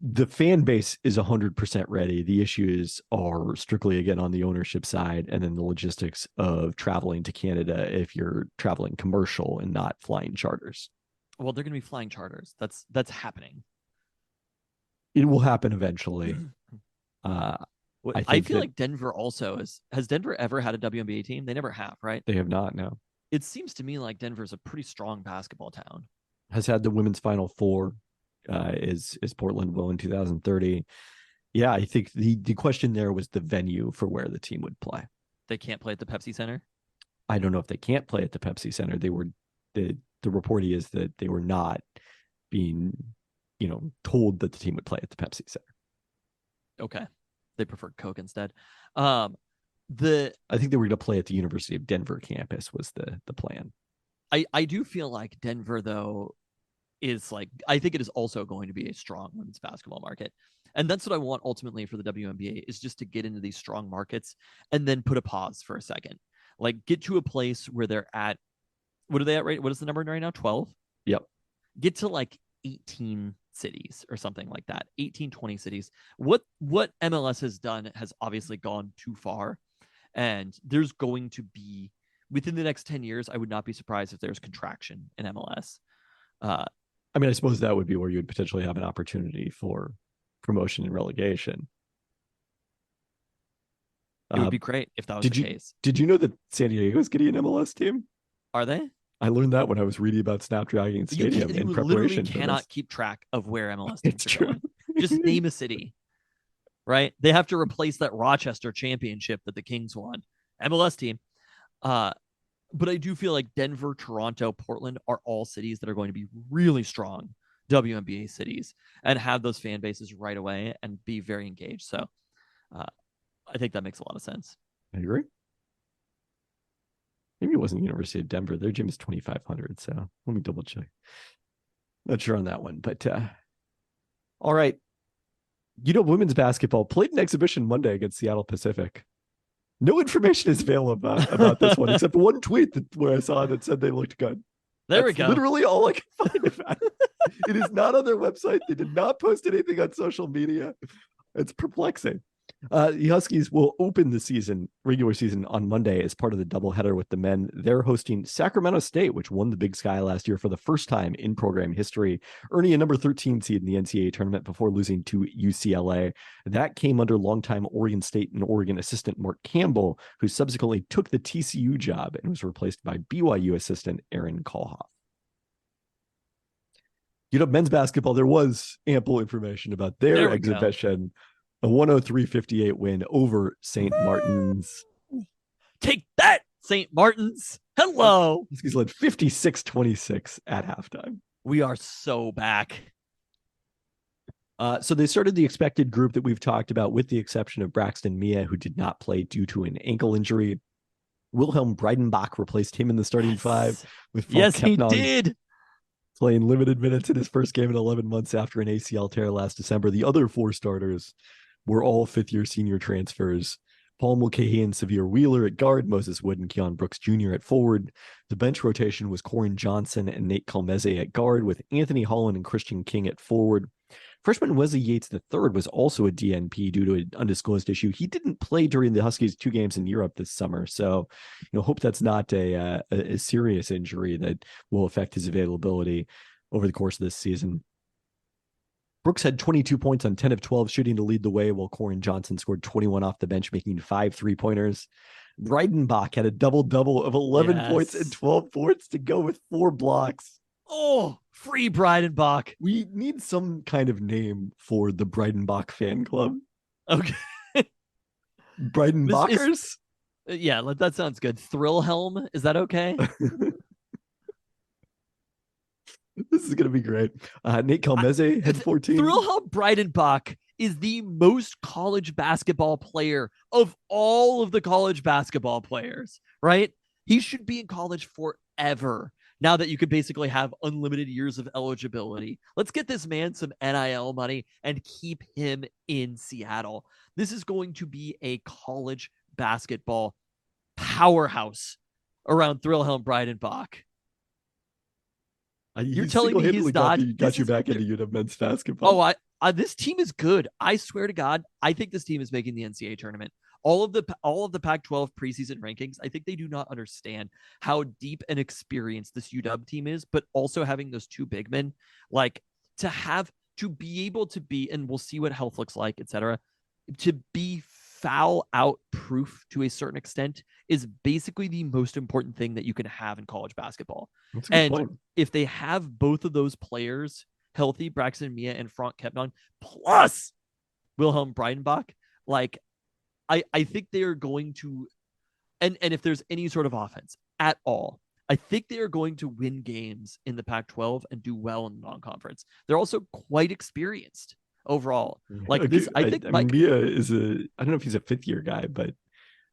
the fan base is 100% ready. The issues are strictly, again, on the ownership side, and then the logistics of traveling to Canada if you're traveling commercial and not flying charters. Well, they're going to be flying charters. That's happening. It will happen eventually. I feel like Denver also has Denver ever had a WNBA team? They never have, right? They have not, no. It seems to me like Denver's a pretty strong basketball town. Has had the women's Final Four. Is Portland will in 2030. Yeah, I think the question there was the venue for where the team would play. They can't play at the Pepsi Center? I don't know if they can't play at the Pepsi Center. They were the report is that they were not being, told that the team would play at the Pepsi Center. Okay. They preferred Coke instead. I think they were going to play at the University of Denver campus was the plan. I do feel like Denver, though, I think it is also going to be a strong women's basketball market. And that's what I want ultimately for the WNBA is just to get into these strong markets and then put a pause for a second. Like get to a place where they're at, what are they at, right? What is the number right now? 12? Yep. Get to like 18 cities or something like that. 18, 20 cities. What MLS has done has obviously gone too far. And there's going to be, within the next 10 years, I would not be surprised if there's contraction in MLS. I suppose that would be where you would potentially have an opportunity for promotion and relegation. It would be great if that was the case. Did you know that San Diego is getting an MLS team? Are they? I learned that when I was reading about Snapdragon Stadium in preparation. You literally cannot keep track of where MLS teams are going. Just name a city, right? They have to replace that Rochester championship that the Kings won. MLS team. But I do feel like Denver, Toronto, Portland are all cities that are going to be really strong WNBA cities and have those fan bases right away and be very engaged. So I think that makes a lot of sense. I agree. Maybe it wasn't University of Denver. Their gym is 2,500. So let me double check. Not sure on that one, but all right. Women's basketball played an exhibition Monday against Seattle Pacific. No information is available about this one, except one tweet where I saw that said they looked good. That's we go. Literally all I can find about it. It is not on their website. They did not post anything on social media. It's perplexing. The Huskies will open the regular season on Monday as part of the doubleheader with the men. They're hosting Sacramento State, which won the Big Sky last year for the first time in program history, earning a number 13 seed in the NCAA tournament before losing to UCLA. That came under longtime Oregon State and Oregon assistant Mark Campbell, who subsequently took the TCU job and was replaced by BYU assistant Aaron Kohlhoff. Men's basketball, there was ample information about their exhibition. A 103-58 win over St. Martin's. Take that, St. Martin's. Hello. Huskies led 56-26 at halftime. We are so back. So they started the expected group that we've talked about, with the exception of Braxton Mia, who did not play due to an ankle injury. Wilhelm Breidenbach replaced him in the starting five, with Falk Yes, he Kepnang did. playing limited minutes in his first game in 11 months after an ACL tear last December. The other four starters were all fifth-year senior transfers. Paul Mulcahy and Severe Wheeler at guard, Moses Wood and Keon Brooks Jr. at forward. The bench rotation was Corin Johnson and Nate Kalmeze at guard, with Anthony Holland and Christian King at forward. Freshman Wesley Yates III was also a DNP due to an undisclosed issue. He didn't play during the Huskies' 2 games in Europe this summer, so hope that's not a serious injury that will affect his availability over the course of this season. Brooks had 22 points on 10 of 12 shooting to lead the way, while Corin Johnson scored 21 off the bench, making 5 3-pointers. Breidenbach had a double-double of 11 points and 12 boards to go with 4 blocks. Oh, free Breidenbach. We need some kind of name for the Breidenbach fan club. Okay. Breidenbachers? Yeah, that sounds good. Thrillhelm, is that okay? This is going to be great. Nate Kalmeze had 14. Thrillhelm Breidenbach is the most college basketball player of all of the college basketball players, right? He should be in college forever. Now that you could basically have unlimited years of eligibility, let's get this man some NIL money and keep him in Seattle. This is going to be a college basketball powerhouse around Thrillhelm Breidenbach. You're telling me he's not got you back into UW men's basketball? Oh, this team is good. I swear to God, I think this team is making the NCAA tournament. All of the Pac-12 preseason rankings, I think they do not understand how deep and experienced this UW team is, but also having those 2 big men, like to be able to be, and we'll see what health looks like, etc., to be foul out proof to a certain extent is basically the most important thing that you can have in college basketball. And if they have both of those players healthy, Braxton Mia and Frank Kepnang, plus Wilhelm Breidenbach, like I think they are going to, and if there's any sort of offense at all, I think they are going to win games in the Pac-12 and do well in the non-conference. They're also quite experienced overall. Like this, I think Mia is I don't know if he's a 5th-year guy, but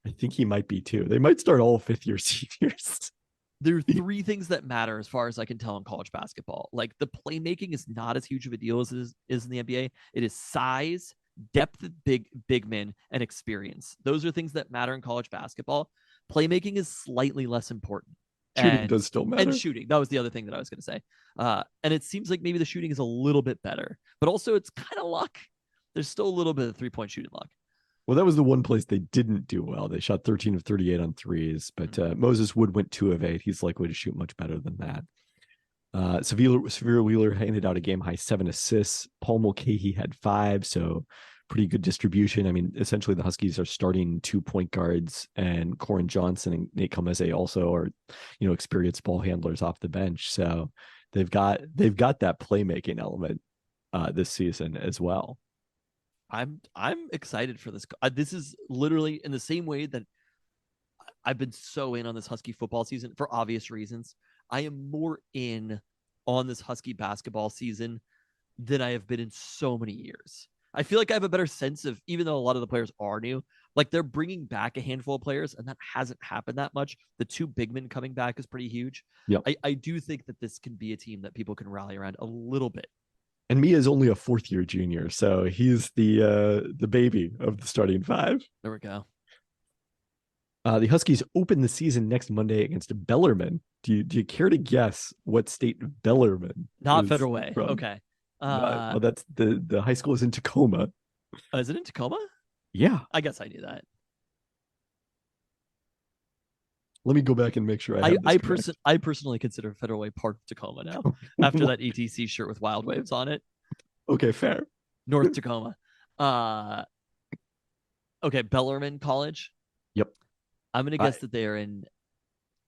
I think he might be too. They might start all 5th-year seniors. There are 3 things that matter as far as I can tell in college basketball. Like the playmaking is not as huge of a deal as it is in the NBA. It is size, depth of big men, and experience. Those are things that matter in college basketball. Playmaking is slightly less important. Shooting does still matter. And shooting. That was the other thing that I was going to say. And it seems like maybe the shooting is a little bit better, but also it's kind of luck. There's still a little bit of 3-point shooting luck. Well, that was the one place they didn't do well. They shot 13 of 38 on threes, but Moses Wood went 2 of 8. He's likely to shoot much better than that. Severe Wheeler handed out a game-high 7 assists. Paul Mulcahy had 5, so pretty good distribution. I mean, essentially the Huskies are starting 2 point guards, and Corin Johnson and Nate Kalmeze also are, experienced ball handlers off the bench. So they've got that playmaking element this season as well. I'm excited for this. This is literally in the same way that I've been so in on this Husky football season for obvious reasons. I am more in on this Husky basketball season than I have been in so many years. I feel like I have a better sense of, even though a lot of the players are new, like they're bringing back a handful of players, and that hasn't happened that much. The 2 big men coming back is pretty huge. Yep. I do think that this can be a team that people can rally around a little bit. And Mia is only a 4th-year junior, so he's the baby of the starting 5. There we go. The Huskies open the season next Monday against Bellarmine. Do you care to guess what state Bellarmine? Not Federal Way. From? Okay. Well, that's the high school is in Tacoma. Is it in Tacoma? Yeah. I guess I knew that. Let me go back and make sure I personally consider Federal Way part of Tacoma now after that ETC shirt with wild waves on it. Okay, fair. North Tacoma. Okay, Bellarmine College. Yep. I'm going to guess that they are in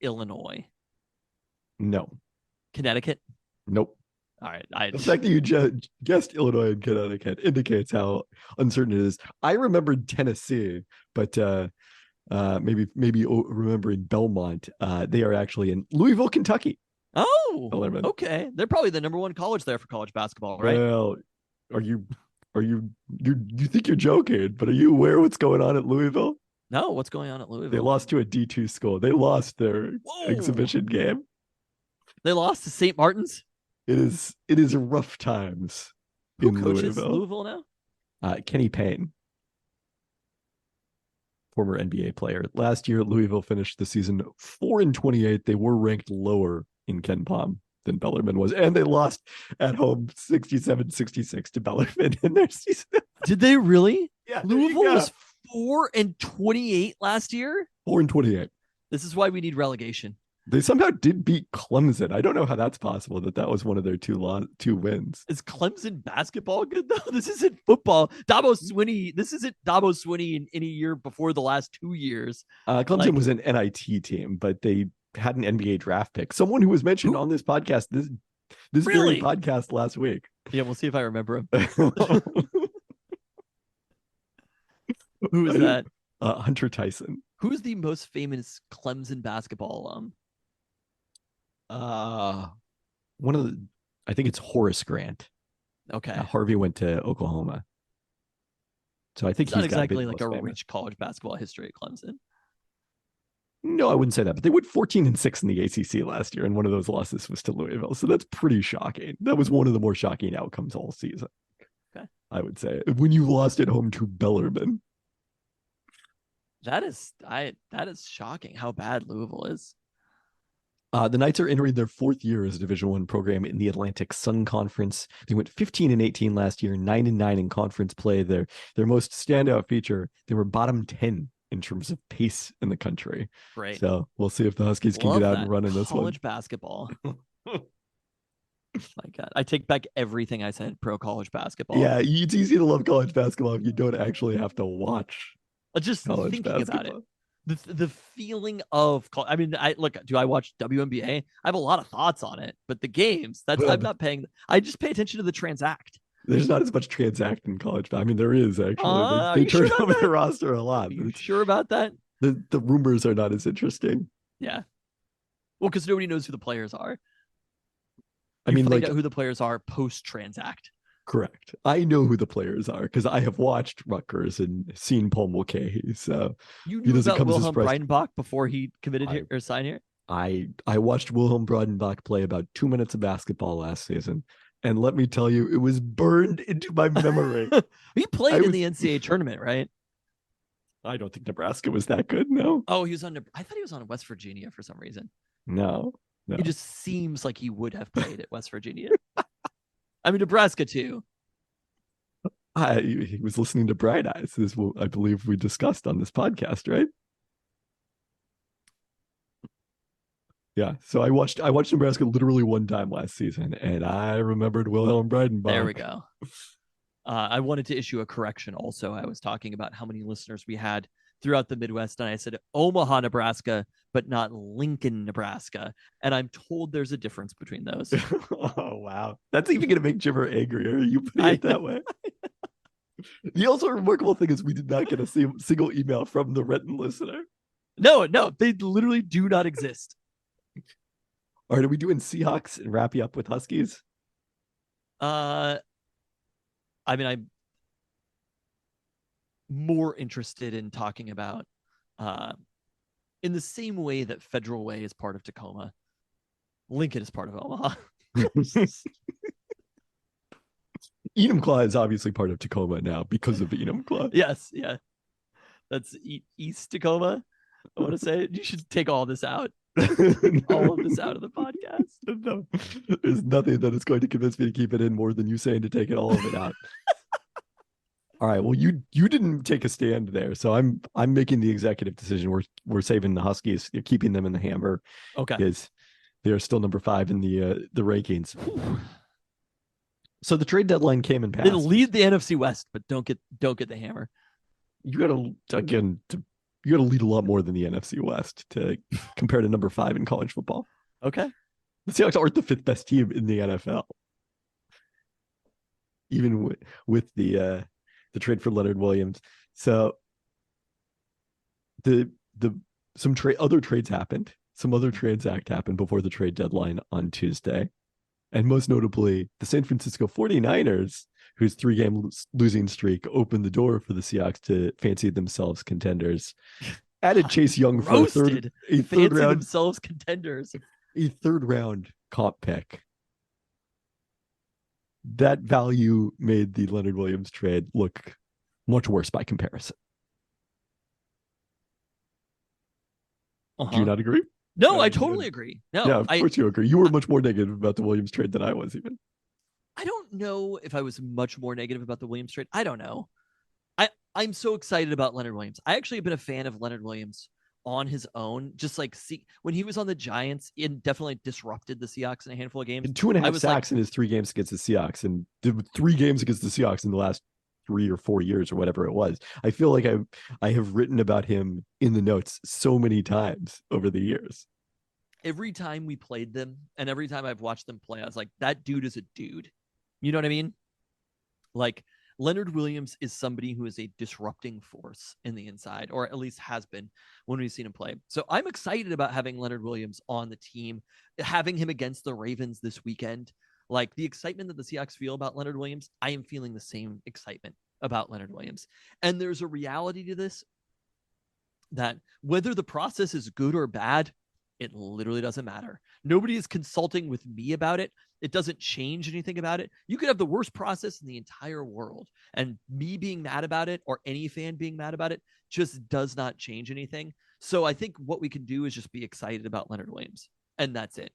Illinois. No. Connecticut? Nope. All right. The fact that you guessed Illinois and Connecticut indicates how uncertain it is. I remembered Tennessee, but maybe remembering Belmont. They are actually in Louisville, Kentucky. Oh, Bellarmine. Okay. They're probably the number 1 college there for college basketball, right? Well, are you you think you're joking, but are you aware what's going on at Louisville? No, what's going on at They Louisville? lost to a D2 school. They lost their Whoa. exhibition game. They lost to St. Martin's. It is rough times Who in coaches Louisville. Louisville now? Kenny Payne, former NBA player. Last year, Louisville finished the season 4-28. They were ranked lower in Ken Palm than Bellarmine was, and they lost at home 67-66 to Bellarmine in their season. Did they really? Yeah, Louisville was 4-28 last year. 4-28. This is why we need relegation. They somehow did beat Clemson. I don't know how that's possible. That was one of their two wins. Is Clemson basketball good though? This isn't football. Dabo Swinney. This isn't Dabo Swinney in any year before the last 2 years. Clemson was an NIT team, but they had an NBA draft pick. Someone who was mentioned on this podcast, this Really? very podcast last week. Yeah, we'll see if I remember him. Who is that? Hunter Tyson. Who's the most famous Clemson basketball alum? I think it's Horace Grant. Okay. Harvey went to Oklahoma. So I think It's not he's got exactly to be like the a most famous. rich college basketball history at Clemson. No, I wouldn't say that, but they went 14-6 in the ACC last year, and one of those losses was to Louisville. So that's pretty shocking. That was one of the more shocking outcomes all season. Okay. I would say when you lost at home to Bellarmine. That is shocking how bad Louisville is. The Knights are entering their 4th year as a Division I program in the Atlantic Sun Conference. They went 15-18 last year, 9-9 in conference play. Their most standout feature, they were bottom 10 in terms of pace in the country. Right. So we'll see if the Huskies can Love get out that. and run in this one. College basketball. My God. I take back everything I said pro college basketball. Yeah, it's easy to love college basketball if you don't actually have to watch Just college thinking basketball. about it. The feeling of, I mean, do I watch WNBA? I have a lot of thoughts on it, but the games, I'm not paying. I just pay attention to the transact. There's not as much transact in college. I mean, there is actually. Are They you sure turn about over that? the roster a lot. Are you sure about that? The rumors are not as interesting. Yeah. Well, because nobody knows who the players are. I mean, find like, out who the players are post transact. correct. I know who the players are because I have watched Rutgers and seen Paul Mulcahy. So You He knew doesn't about come as a Wilhelm surprise. Breidenbach before he committed here or signed here? I watched Wilhelm Breidenbach play about 2 minutes of basketball last season, and let me tell you, it was burned into my memory. He played in the NCAA tournament, right? I don't think Nebraska was that good. No, Oh, he was on. I thought he was on West Virginia for some reason. no. It just seems like he would have played at West Virginia. I mean, Nebraska too. He was listening to Bright Eyes. This is what I believe we discussed on this podcast, right? Yeah. So I watched Nebraska literally one time last season, and I remembered Wilhelm Breidenbach. There we go. I wanted to issue a correction. Also, I was talking about how many listeners we had throughout the Midwest, and I said Omaha, Nebraska, but not Lincoln, Nebraska. And I'm told there's a difference between those. Oh wow, that's even going to make Jimmer angrier. You put it that way. The also remarkable thing is we did not get a single email from the Renton listener. No, they literally do not exist. All right, are we doing Seahawks and wrap you up with Huskies? I mean, I'm more interested in talking about in the same way that Federal Way is part of Tacoma, Lincoln is part of Omaha. Enumclaw is obviously part of Tacoma now because of Enumclaw. Yes, yeah. That's East Tacoma. I want to say you should take all this out. All of this out of the podcast. No, there's nothing that is going to convince me to keep it in more than you saying to take all of it out. All right. Well, you didn't take a stand there, so I'm making the executive decision. We're saving the Huskies. You're keeping them in the hammer. Okay. Because they are still number 5 in the rankings. So the trade deadline came and passed. They lead the NFC West, but don't get the hammer. You got to lead a lot more than the NFC West to compare to number 5 in college football. Okay. The Seahawks aren't the 5th best team in the NFL. Even with the trade for Leonard Williams. So other trades happened. Some other transact happened before the trade deadline on Tuesday. and most notably, the San Francisco 49ers, whose 3-game losing streak opened the door for the Seahawks to fancy themselves contenders, added Chase Young for Roasted. a third Fancy round, themselves contenders. a third round comp pick. That value made the Leonard Williams trade look much worse by comparison. Do you not agree? No, I totally agree. No, yeah, of course you agree. You were much more negative about the Williams trade than I was even. I don't know if I was much more negative about the Williams trade. I don't know. I'm so excited about Leonard Williams. I actually have been a fan of Leonard Williams on his own. Just like when he was on the Giants, it definitely disrupted the Seahawks in a handful of games. And 2.5 sacks in his 3 games against the Seahawks, and 3 games against the Seahawks in the last 3 or 4 years or whatever it was. I feel like I have written about him in the notes so many times over the years. Every time we played them and every time I've watched them play, I was like, that dude is a dude. You know what I mean? Like, Leonard Williams is somebody who is a disrupting force in the inside, or at least has been when we've seen him play. So I'm excited about having Leonard Williams on the team, having him against the Ravens this weekend. Like, the excitement that the Seahawks feel about Leonard Williams, I am feeling the same excitement about Leonard Williams. And there's a reality to this that whether the process is good or bad, it literally doesn't matter. Nobody is consulting with me about it. It doesn't change anything about it. You could have the worst process in the entire world, and me being mad about it or any fan being mad about it just does not change anything. So I think what we can do is just be excited about Leonard Williams, and that's it.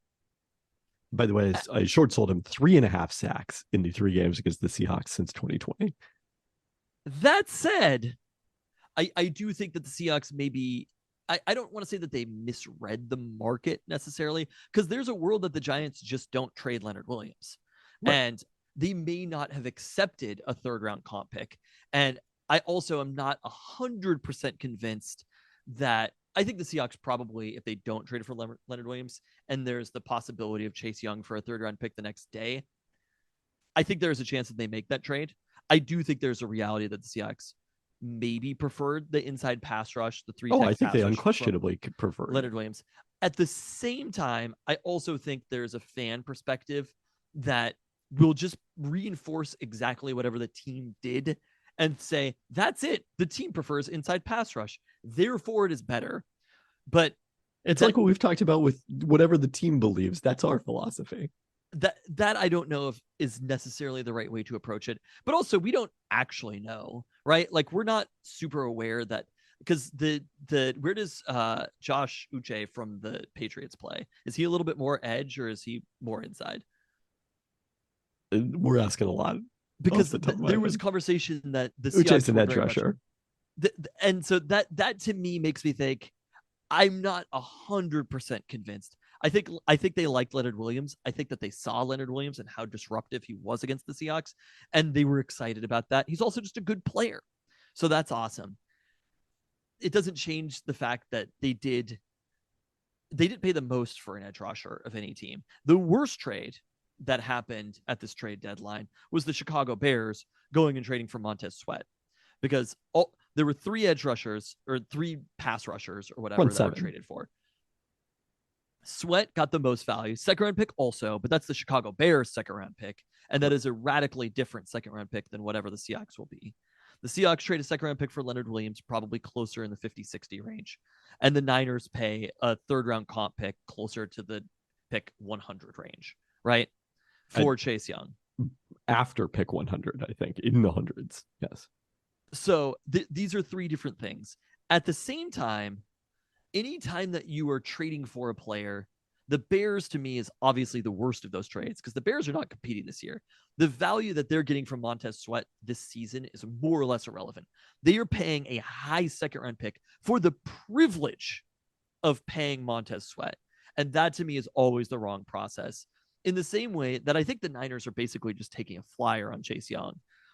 By the way, I short sold him 3.5 sacks in the 3 games against the Seahawks since 2020. That said, I do think that the Seahawks maybe, I don't want to say that they misread the market necessarily, because there's a world that the Giants just don't trade Leonard Williams. Right. And they may not have accepted a 3rd round comp pick. And I also am not 100% convinced that I think the Seahawks probably, if they don't trade for Leonard Williams, and there's the possibility of Chase Young for a 3rd round pick the next day, I think there's a chance that they make that trade. I do think there's a reality that the Seahawks maybe preferred the inside pass rush, the 3. I think they unquestionably prefer Leonard Williams. At the same time, I also think there's a fan perspective that will just reinforce exactly whatever the team did and say, that's it. The team prefers inside pass rush. Therefore, it is better. But it's like what we've talked about with whatever the team believes. That's our philosophy. That I don't know if is necessarily the right way to approach it, but also we don't actually know, right? Like, we're not super aware that, because where does Josh Uche from the Patriots play? Is he a little bit more edge or is he more inside? We're asking a lot, because there was a conversation that the Uche's an edge rusher, and so that to me makes me think I'm not 100% convinced. I think they liked Leonard Williams. I think that they saw Leonard Williams and how disruptive he was against the Seahawks, and they were excited about that. He's also just a good player. So that's awesome. It doesn't change the fact that they did pay the most for an edge rusher of any team. The worst trade that happened at this trade deadline was the Chicago Bears going and trading for Montez Sweat, because there were 3 edge rushers or 3 pass rushers or whatever that were traded for. Sweat got the most value. 2nd round pick also, but that's the Chicago Bears 2nd round pick. And that is a radically different 2nd round pick than whatever the Seahawks will be. The Seahawks trade a 2nd round pick for Leonard Williams, probably closer in the 50-60 range. And the Niners pay a 3rd round comp pick closer to the pick 100 range, right? For Chase Young. After pick 100, I think, in the hundreds. Yes. So these are 3 different things. At the same time, anytime that you are trading for a player, the Bears to me is obviously the worst of those trades, because the Bears are not competing this year. The value that they're getting from Montez Sweat this season is more or less irrelevant. They are paying a high 2nd round pick for the privilege of paying Montez Sweat. And that to me is always the wrong process. In the same way that I think the Niners are basically just taking a flyer on Chase Young.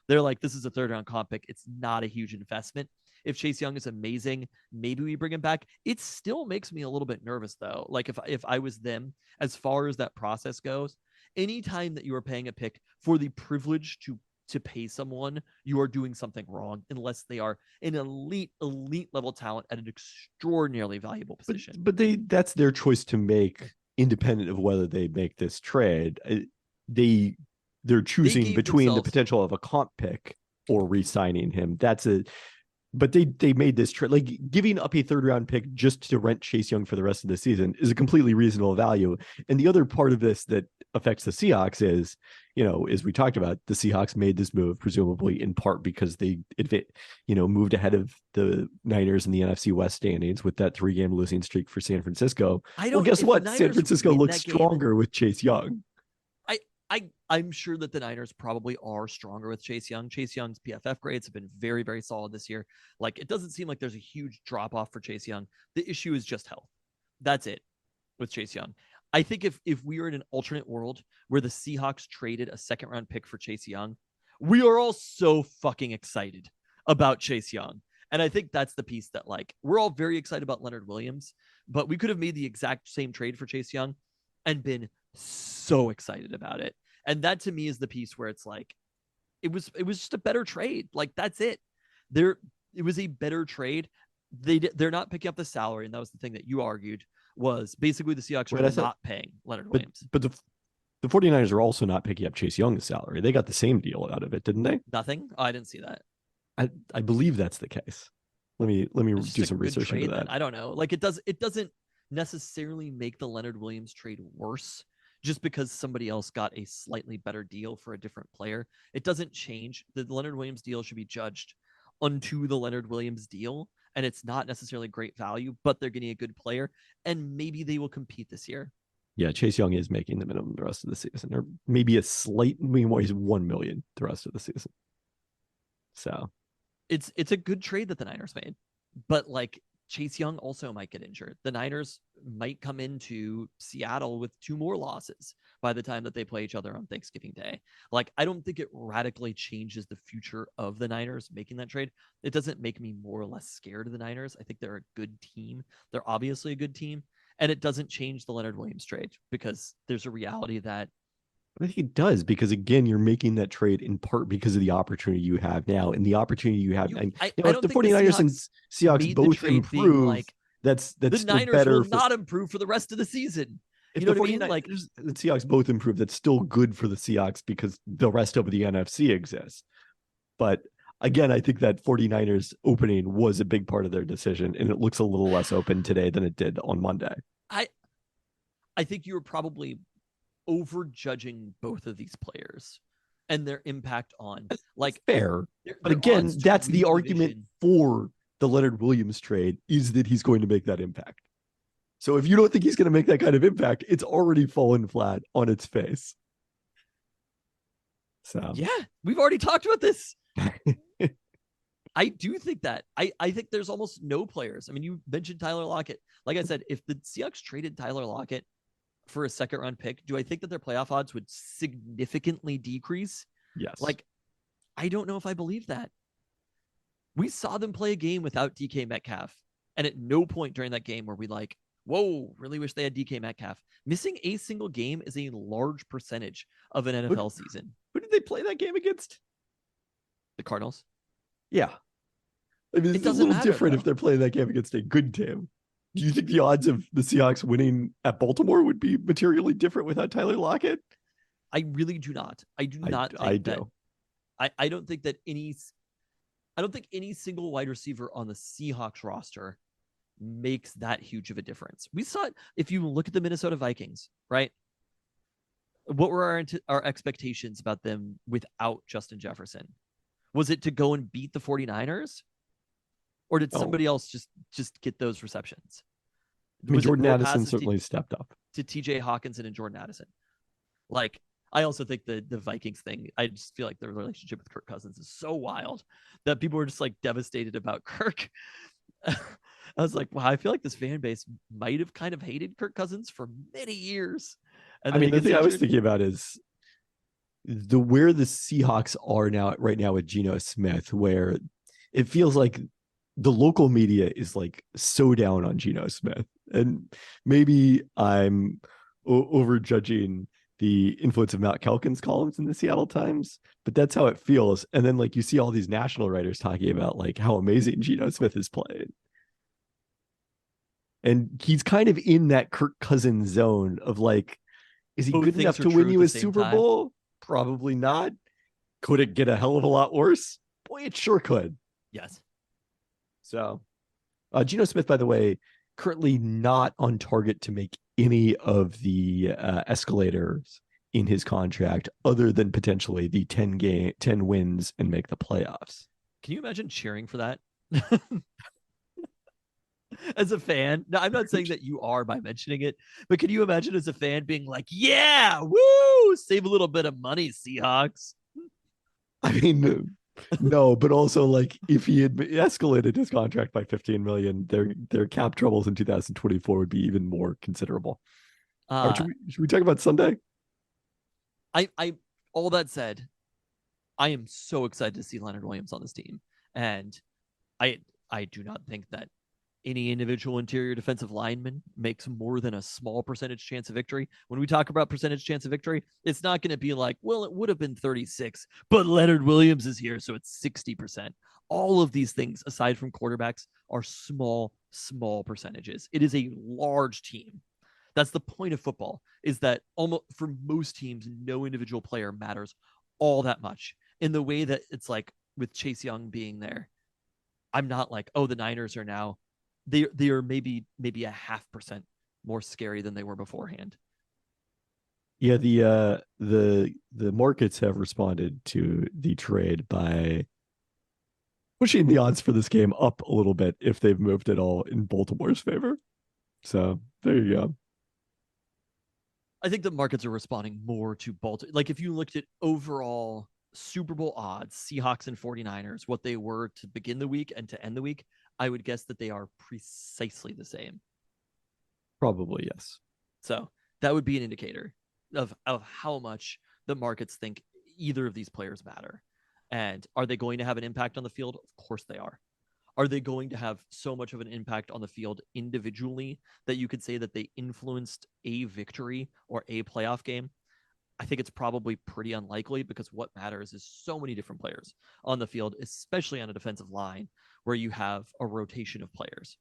They're like, this is a 3rd round comp pick. It's not a huge investment. If Chase Young is amazing, maybe we bring him back. It still makes me a little bit nervous, though. Like, if I was them, as far as that process goes, anytime that you are paying a pick for the privilege to pay someone, you are doing something wrong, unless they are an elite level talent at an extraordinarily valuable position. But that's their choice to make, independent of whether they make this trade. they're choosing gave between the themselves- potential of a comp pick or re-signing him. But they made this trade, like giving up a third round pick just to rent Chase Young for the rest of the season is a completely reasonable value. And the other part of this that affects the Seahawks is, as we talked about, the Seahawks made this move presumably in part because they moved ahead of the Niners in the NFC West standings with that 3-game losing streak for San Francisco. Well, guess what? San Francisco looks stronger with Chase Young. I'm sure that the Niners probably are stronger with Chase Young. Chase Young's PFF grades have been very, very solid this year. Like, it doesn't seem like there's a huge drop off for Chase Young. The issue is just health. That's it with Chase Young. I think if we were in an alternate world where the Seahawks traded a second round pick for Chase Young, we are all so fucking excited about Chase Young. And I think that's the piece that, like, we're all very excited about Leonard Williams, but we could have made the exact same trade for Chase Young and been so excited about it. And that to me is the piece where it's like, it was just a better trade. Like, that's it. It was a better trade. They're not picking up the salary. And that was the thing that you argued, was basically the Seahawks are not paying Leonard Williams. But the 49ers are also not picking up Chase Young's salary. They got the same deal out of it, didn't they? Nothing. Oh, I didn't see that. I believe that's the case. Let me do some research into that. I don't know. Like, it doesn't necessarily make the Leonard Williams trade worse just because somebody else got a slightly better deal for a different player. It doesn't change. The Leonard Williams deal should be judged unto the Leonard Williams deal, and it's not necessarily great value, but they're getting a good player, and maybe they will compete this year. Yeah, Chase Young is making the minimum the rest of the season, or maybe he's $1 million the rest of the season. So it's a good trade that the Niners made, but like, Chase Young also might get injured. The Niners might come into Seattle with 2 more losses by the time that they play each other on Thanksgiving Day. Like, I don't think it radically changes the future of the Niners making that trade. It doesn't make me more or less scared of the Niners. I think they're a good team. They're obviously a good team. And it doesn't change the Leonard Williams trade because there's a reality that I think it does, because again, you're making that trade in part because of the opportunity you have now, and the opportunity you have. If the 49ers and Seahawks both improve, like, that's the Niners better will not improve for the rest of the season. If you know what I mean? Like, the Seahawks both improve, that's still good for the Seahawks because the rest of the NFC exists. But again, I think that 49ers opening was a big part of their decision, and it looks a little less open today than it did on Monday. I think you were probably overjudging both of these players and their impact on, like, fair. But again, that's the argument for the Leonard Williams trade, is that he's going to make that impact. So if you don't think he's going to make that kind of impact, it's already fallen flat on its face. So yeah, we've already talked about this. I do think that. I think there's almost no players. I mean, you mentioned Tyler Lockett. Like I said, if the Seahawks traded Tyler Lockett for a second round pick, do I think that their playoff odds would significantly decrease? Yes. Like, I don't know if I believe that. We saw them play a game without DK Metcalf, and at no point during that game were we like, whoa, really wish they had DK Metcalf. Missing a single game is a large percentage of an NFL season. Who did they play that game against? The Cardinals. Yeah. I mean, it's a little different if they're playing that game against a good team. Do you think the odds of the Seahawks winning at Baltimore would be materially different without Tyler Lockett? I really do not. I do not think that. I don't think that I don't think any single wide receiver on the Seahawks roster makes that huge of a difference. We saw it. If you look at the Minnesota Vikings, right? What were our expectations about them without Justin Jefferson? Was it to go and beat the 49ers? Or did somebody else just get those receptions? I mean, Jordan Addison certainly stepped up. To TJ Hawkinson and Jordan Addison. Like, I also think the Vikings thing, I just feel like their relationship with Kirk Cousins is so wild that people were just like devastated about Kirk. I was like, wow, I feel like this fan base might have kind of hated Kirk Cousins for many years. And I mean, the thing I was thinking about is where the Seahawks are right now with Geno Smith, where it feels like the local media is like so down on Geno Smith, and maybe I'm overjudging the influence of Matt Kelkin's columns in the Seattle Times, but that's how it feels. And then like you see all these national writers talking about like how amazing Geno Smith is playing. And he's kind of in that Kirk Cousins zone of like, Is he Both good things enough are to true win at you the a same Super time. Bowl? Probably not. Could it get a hell of a lot worse? Boy, it sure could. Yes. So, Geno Smith, by the way, currently not on target to make any of the escalators in his contract, other than potentially the 10 wins and make the playoffs. Can you imagine cheering for that? As a fan, no, I'm not saying that you are by mentioning it, but can you imagine as a fan being like, yeah, woo, save a little bit of money, Seahawks? I mean, no, but also like if he had escalated his contract by 15 million, their cap troubles in 2024 would be even more considerable. All right, should we talk about Sunday? I all that said, I am so excited to see Leonard Williams on this team, and I do not think that any individual interior defensive lineman makes more than a small percentage chance of victory. When we talk about percentage chance of victory, it's not going to be like, well, it would have been 36, but Leonard Williams is here, so it's 60%. All of these things, aside from quarterbacks, are small percentages. It is a large team. That's the point of football, is that almost for most teams, no individual player matters all that much. In the way that it's like with Chase Young being there, I'm not like, oh, the Niners are now they are maybe a 0.5% more scary than they were beforehand. Yeah, the markets have responded to the trade by pushing the odds for this game up a little bit if they've moved at all in Baltimore's favor. So there you go. I think the markets are responding more to Baltimore. Like if you looked at overall Super Bowl odds, Seahawks and 49ers, what they were to begin the week and to end the week, I would guess that they are precisely the same. Probably, yes. So that would be an indicator of how much the markets think either of these players matter. And are they going to have an impact on the field? Of course they are. Are they going to have so much of an impact on the field individually that you could say that they influenced a victory or a playoff game? I think it's probably pretty unlikely, because what matters is so many different players on the field, especially on a defensive line where you have a rotation of players.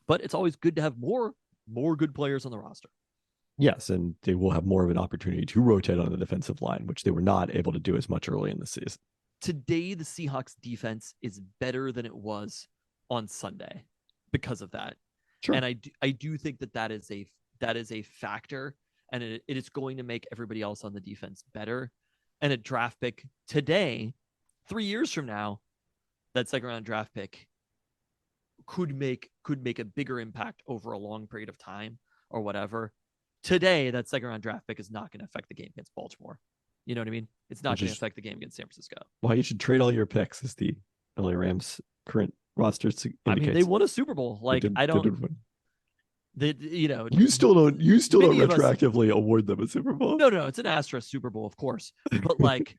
But it's always good to have more good players on the roster. Yes, and they will have more of an opportunity to rotate on the defensive line, which they were not able to do as much early in the season. Today, the Seahawks defense is better than it was on Sunday because of that. Sure. And I do think that is a factor, and it is going to make everybody else on the defense better. And a draft pick today, 3 years from now, that second round draft pick could make a bigger impact over a long period of time or whatever. Today, that second round draft pick is not going to affect the game against Baltimore. You know what I mean? It's not going to affect the game against San Francisco. Why you should trade all your picks, as the LA Rams current roster indicates. I mean, they won a Super Bowl. Like, I don't. You still don't retroactively award them a Super Bowl. No, it's an asterisk Super Bowl, of course. But like,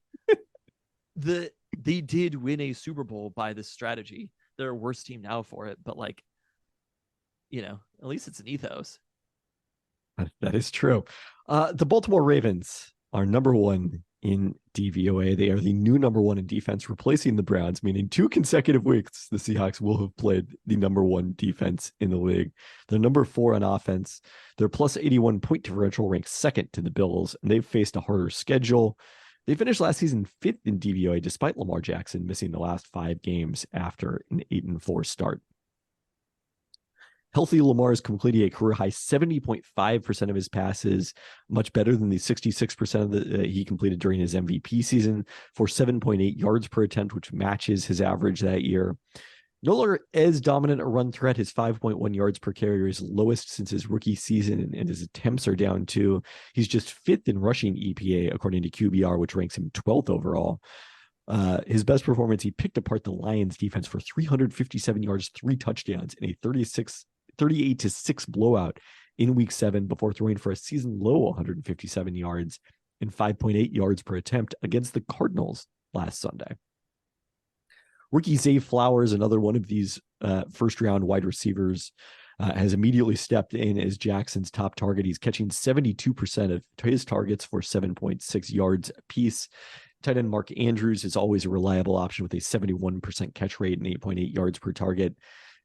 they did win a Super Bowl by this strategy. They're a worse team now for it, but like, at least it's an ethos. That is true. The Baltimore Ravens are number one in DVOA. They are the new number one in defense, replacing the Browns, meaning 2 consecutive weeks the Seahawks will have played the number one defense in the league. They're number 4 on offense. Their plus 81 point differential ranks second to the Bills, and they've faced a harder schedule. They finished last season 5th in DVOA, despite Lamar Jackson missing the last 5 games after an 8-4 start. Healthy Lamar is completing a career high 70.5% of his passes, much better than the 66% that he completed during his MVP season, for 7.8 yards per attempt, which matches his average that year. No longer as dominant a run threat, his 5.1 yards per carry is lowest since his rookie season, and his attempts are down too. He's just 5th in rushing EPA, according to QBR, which ranks him 12th overall. His best performance, he picked apart the Lions defense for 357 yards, 3 touchdowns, in a 38-6 blowout in week 7 before throwing for a season low 157 yards and 5.8 yards per attempt against the Cardinals last Sunday. Rookie Zay Flowers, another one of these first round wide receivers, has immediately stepped in as Jackson's top target. He's catching 72% of his targets for 7.6 yards apiece. Tight end Mark Andrews is always a reliable option with a 71% catch rate and 8.8 yards per target.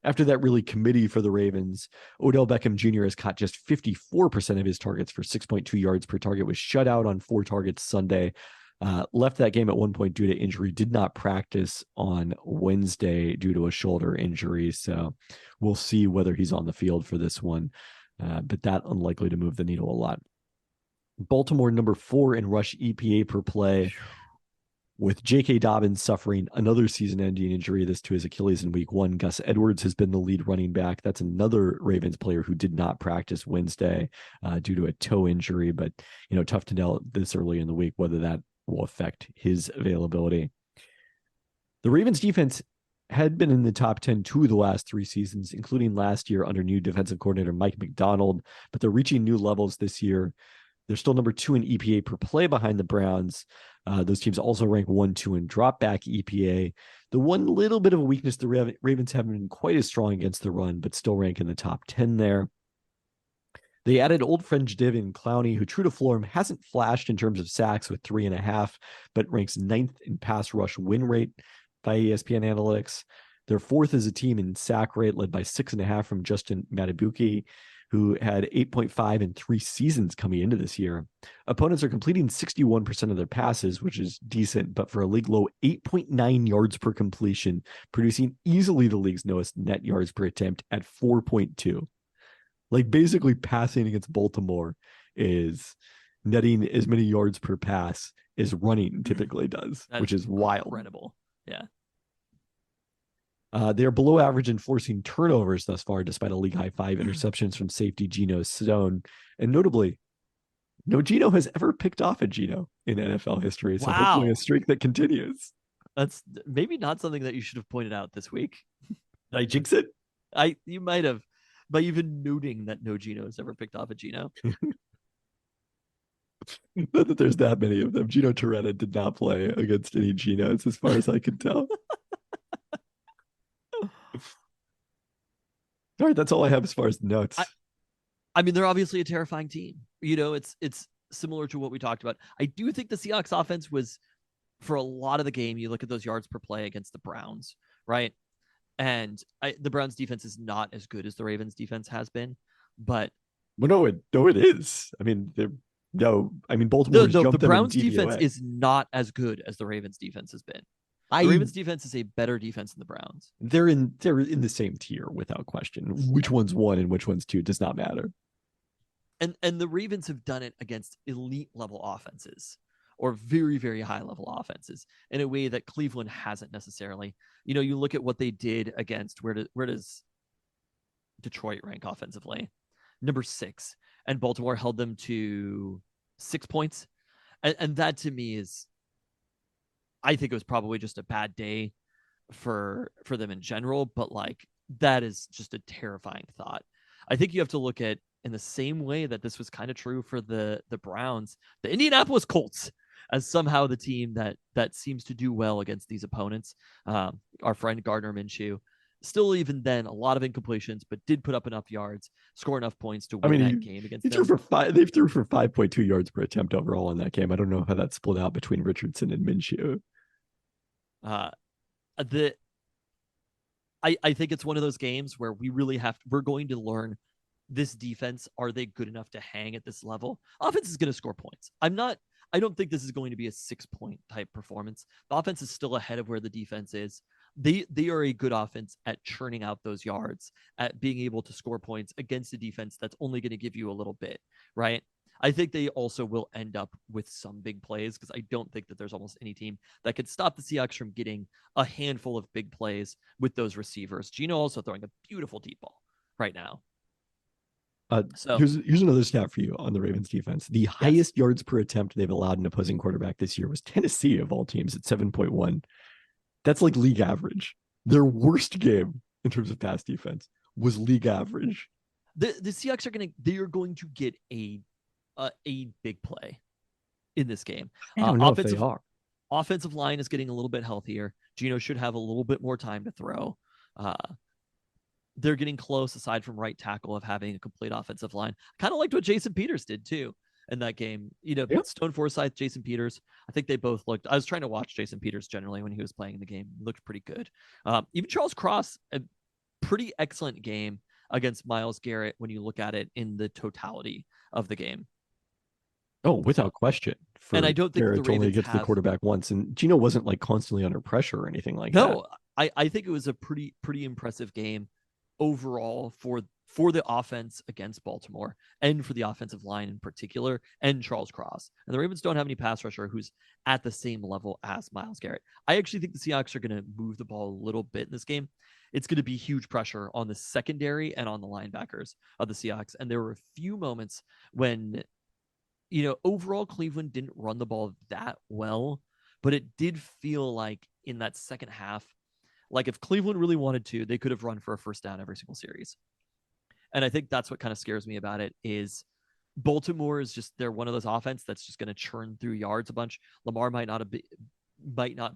After that really committee for the Ravens, Odell Beckham Jr. has caught just 54% of his targets for 6.2 yards per target, was shut out on 4 targets Sunday. Left that game at one point due to injury, did not practice on Wednesday due to a shoulder injury. So we'll see whether he's on the field for this one, but that unlikely to move the needle a lot. Baltimore number 4 in rush EPA per play, with J.K. Dobbins suffering another season-ending injury, this to his Achilles in week 1. Gus Edwards has been the lead running back. That's another Ravens player who did not practice Wednesday due to a toe injury, but tough to tell this early in the week whether that will affect his availability. The Ravens defense had been in the top 10 2 of the last 3 seasons, including last year under new defensive coordinator Mike McDonald, but they're reaching new levels this year. They're still number 2 in EPA per play behind the Browns. Those teams also rank 1-2 in drop back EPA. The one little bit of a weakness, the Ravens haven't been quite as strong against the run, but still rank in the top 10 there. They added old friend Jadeveon Clowney, who, true to form, hasn't flashed in terms of sacks with 3.5, but ranks 9th in pass rush win rate by ESPN Analytics. They're 4th as a team in sack rate, led by 6.5 from Justin Matabuki, who had 8.5 in 3 seasons coming into this year. Opponents are completing 61% of their passes, which is decent, but for a league low 8.9 yards per completion, producing easily the league's lowest net yards per attempt at 4.2. Like, basically passing against Baltimore is netting as many yards per pass as running typically does, which is wild. Incredible. Yeah. They're below average in forcing turnovers thus far, despite a league-high 5 interceptions from safety Geno Stone. And notably, no Geno has ever picked off a Geno in NFL history. So hopefully a streak that continues. That's maybe not something that you should have pointed out this week. Did I jinx it? You might have, by even noting that no Geno has ever picked off a Geno. Not that there's that many of them. Gino Torretta did not play against any Genos, as far as I can tell. All right, that's all I have as far as the notes. I mean, they're obviously a terrifying team. It's similar to what we talked about. I do think the Seahawks offense was, for a lot of the game, you look at those yards per play against the Browns, right? And the Browns defense is not as good as the Ravens defense has been, but no, it is. I mean, Baltimore the Browns defense is not as good as the Ravens defense has been. The Ravens defense is a better defense than the Browns. They're in the same tier without question. Which one's 1 and which one's 2 does not matter. And the Ravens have done it against elite level offenses or very, very high level offenses in a way that Cleveland hasn't necessarily. You look at what they did against where does Detroit rank offensively? Number 6, and Baltimore held them to 6 points. And that to me is, I think it was probably just a bad day for them in general, but like, that is just a terrifying thought. I think you have to look at, in the same way that this was kind of true for the Browns, the Indianapolis Colts, as somehow the team that seems to do well against these opponents. Our friend Gardner Minshew, still even then, a lot of incompletions, but did put up enough yards, score enough points to win that game against them. They threw for 5.2 yards per attempt overall in that game. I don't know how that split out between Richardson and Minshew. I think it's one of those games where we're going to learn this defense. Are they good enough to hang at this level? Offense is going to score points. I don't think this is going to be a 6-point type performance. The offense is still ahead of where the defense is. They are a good offense at churning out those yards, at being able to score points against a defense that's only going to give you a little bit, right? I think they also will end up with some big plays, because I don't think that there's almost any team that could stop the Seahawks from getting a handful of big plays with those receivers. Geno also throwing a beautiful deep ball right now. So here's another stat for you on the Ravens defense. The highest yards per attempt they've allowed an opposing quarterback this year was Tennessee, of all teams, at 7.1. That's like league average. Their worst game in terms of pass defense was league average. The Seahawks are going to get a big play in this game. I don't know if they are. Offensive line is getting a little bit healthier. Geno should have a little bit more time to throw. They're getting close, aside from right tackle, of having a complete offensive line. Kind of liked what Jason Peters did too in that game. Stone Forsythe, Jason Peters. I think they both looked. I was trying to watch Jason Peters generally when he was playing in the game. He looked pretty good. Even Charles Cross pretty excellent game against Myles Garrett when you look at it in the totality of the game. Oh, without question. And I For don't think the Garrett to only Ravens get to the have. quarterback once, and Gino wasn't like constantly under pressure or anything like that. No, I think it was a pretty impressive game overall for the offense against Baltimore and for the offensive line in particular and Charles Cross. And the Ravens don't have any pass rusher who's at the same level as Myles Garrett. I actually think the Seahawks are going to move the ball a little bit in this game. It's going to be huge pressure on the secondary and on the linebackers of the Seahawks. And there were a few moments when, overall Cleveland didn't run the ball that well, but it did feel like in that second half, like if Cleveland really wanted to, they could have run for a first down every single series. And I think that's what kind of scares me about it is Baltimore is just, they're one of those offense that's just going to churn through yards a bunch. Lamar might not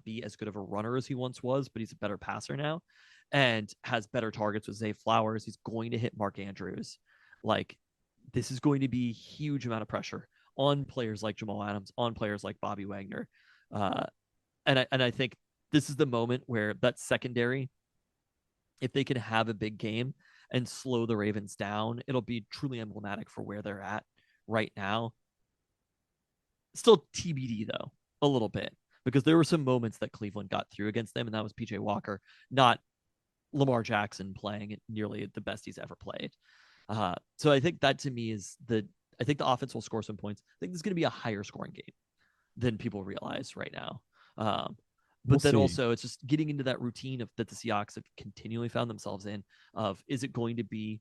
be as good of a runner as he once was, but he's a better passer now and has better targets with Zay Flowers. He's going to hit Mark Andrews. Like, this is going to be a huge amount of pressure on players like Jamal Adams, on players like Bobby Wagner. And I think this is the moment where that secondary, if they can have a big game and slow the Ravens down, it'll be truly emblematic for where they're at right now. Still TBD though, a little bit, because there were some moments that Cleveland got through against them, and that was PJ Walker, not Lamar Jackson playing at nearly the best he's ever played. So I think that to me is I think the offense will score some points. I think this is going to be a higher scoring game than people realize right now. But then also it's just getting into that routine of that the Seahawks have continually found themselves in of, is it going to be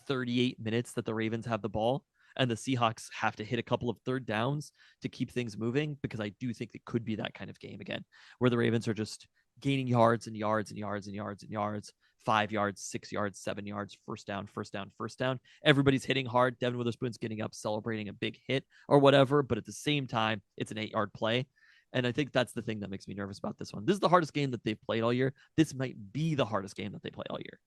38 minutes that the Ravens have the ball and the Seahawks have to hit a couple of third downs to keep things moving? Because I do think it could be that kind of game again, where the Ravens are just gaining yards and yards and yards and yards and yards, 5 yards, 6 yards, 7 yards, first down, first down, first down. Everybody's hitting hard. Devin Witherspoon's getting up, celebrating a big hit or whatever. But at the same time, it's an 8-yard play. And I think that's the thing that makes me nervous about this one. This is the hardest game that they've played all year. This might be the hardest game that they play all year.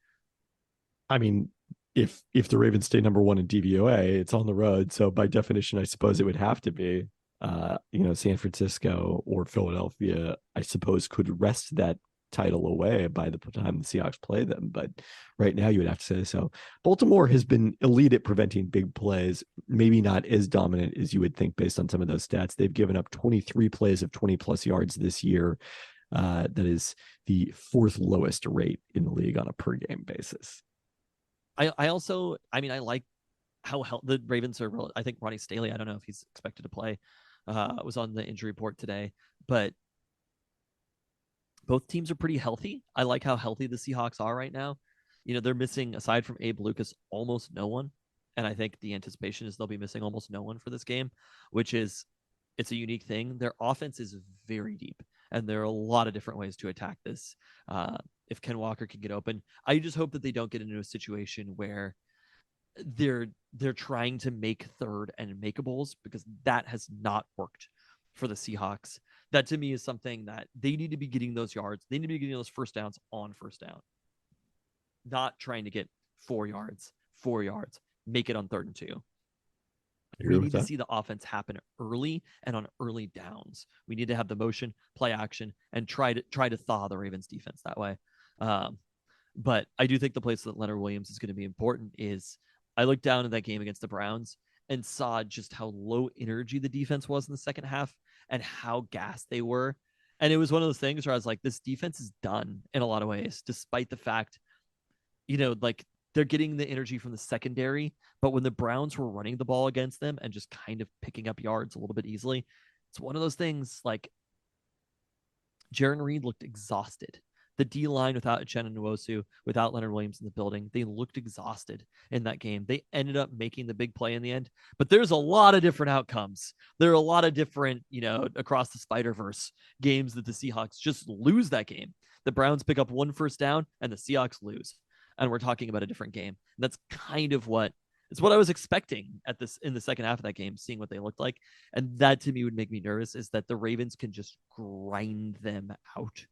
I mean, if the Ravens stay number one in DVOA, it's on the road. So by definition, I suppose it would have to be. San Francisco or Philadelphia, I suppose, could wrest that title away by the time the Seahawks play them. But right now you would have to say so. Baltimore has been elite at preventing big plays, maybe not as dominant as you would think based on some of those stats. They've given up 23 plays of 20 plus yards this year. That is the fourth lowest rate in the league on a per game basis. I like how the Ravens are. I think Ronnie Staley, I don't know if he's expected to play, was on the injury report today, but both teams are pretty healthy. I like how healthy the Seahawks are right now. They're missing, aside from Abe Lucas, almost no one. And I think the anticipation is they'll be missing almost no one for this game, which is, it's a unique thing. Their offense is very deep, and there are a lot of different ways to attack this. If Ken Walker can get open, I just hope that they don't get into a situation where they're trying to make third and makeables, because that has not worked for the Seahawks. That to me is something that they need to be getting those yards. They need to be getting those first downs on first down, not trying to get 4 yards, make it on 3rd and 2. We need to see the offense happen early and on early downs. We need to have the motion, play action, and try to thaw the Ravens defense that way. But I do think the place that Leonard Williams is going to be important is, I looked down at that game against the Browns and saw just how low energy the defense was in the second half and how gassed they were. And it was one of those things where I was like, this defense is done in a lot of ways, despite the fact, like they're getting the energy from the secondary. But when the Browns were running the ball against them and just kind of picking up yards a little bit easily, it's one of those things like Jaron Reed looked exhausted. The D-line without Uchenna Nwosu, without Leonard Williams in the building, they looked exhausted in that game. They ended up making the big play in the end, but there's a lot of different outcomes. There are a lot of different, across the Spider-Verse games that the Seahawks just lose that game. The Browns pick up 1 first down and the Seahawks lose. And we're talking about a different game. And that's kind of what I was expecting in the second half of that game, seeing what they looked like. And that to me would make me nervous, is that the Ravens can just grind them out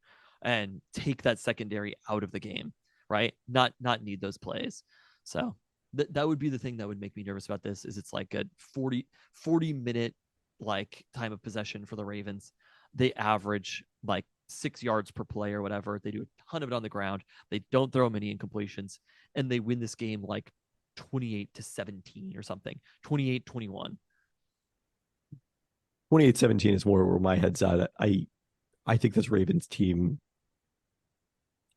and take that secondary out of the game, right? Not need those plays. So that would be the thing that would make me nervous about this, is it's like a 40 minute like time of possession for the Ravens. They average like 6 yards per play or whatever. They do a ton of it on the ground. They don't throw many incompletions, and they win this game like 28-17 or something, 28-21. 28-17 is more where my head's at. I think this Ravens team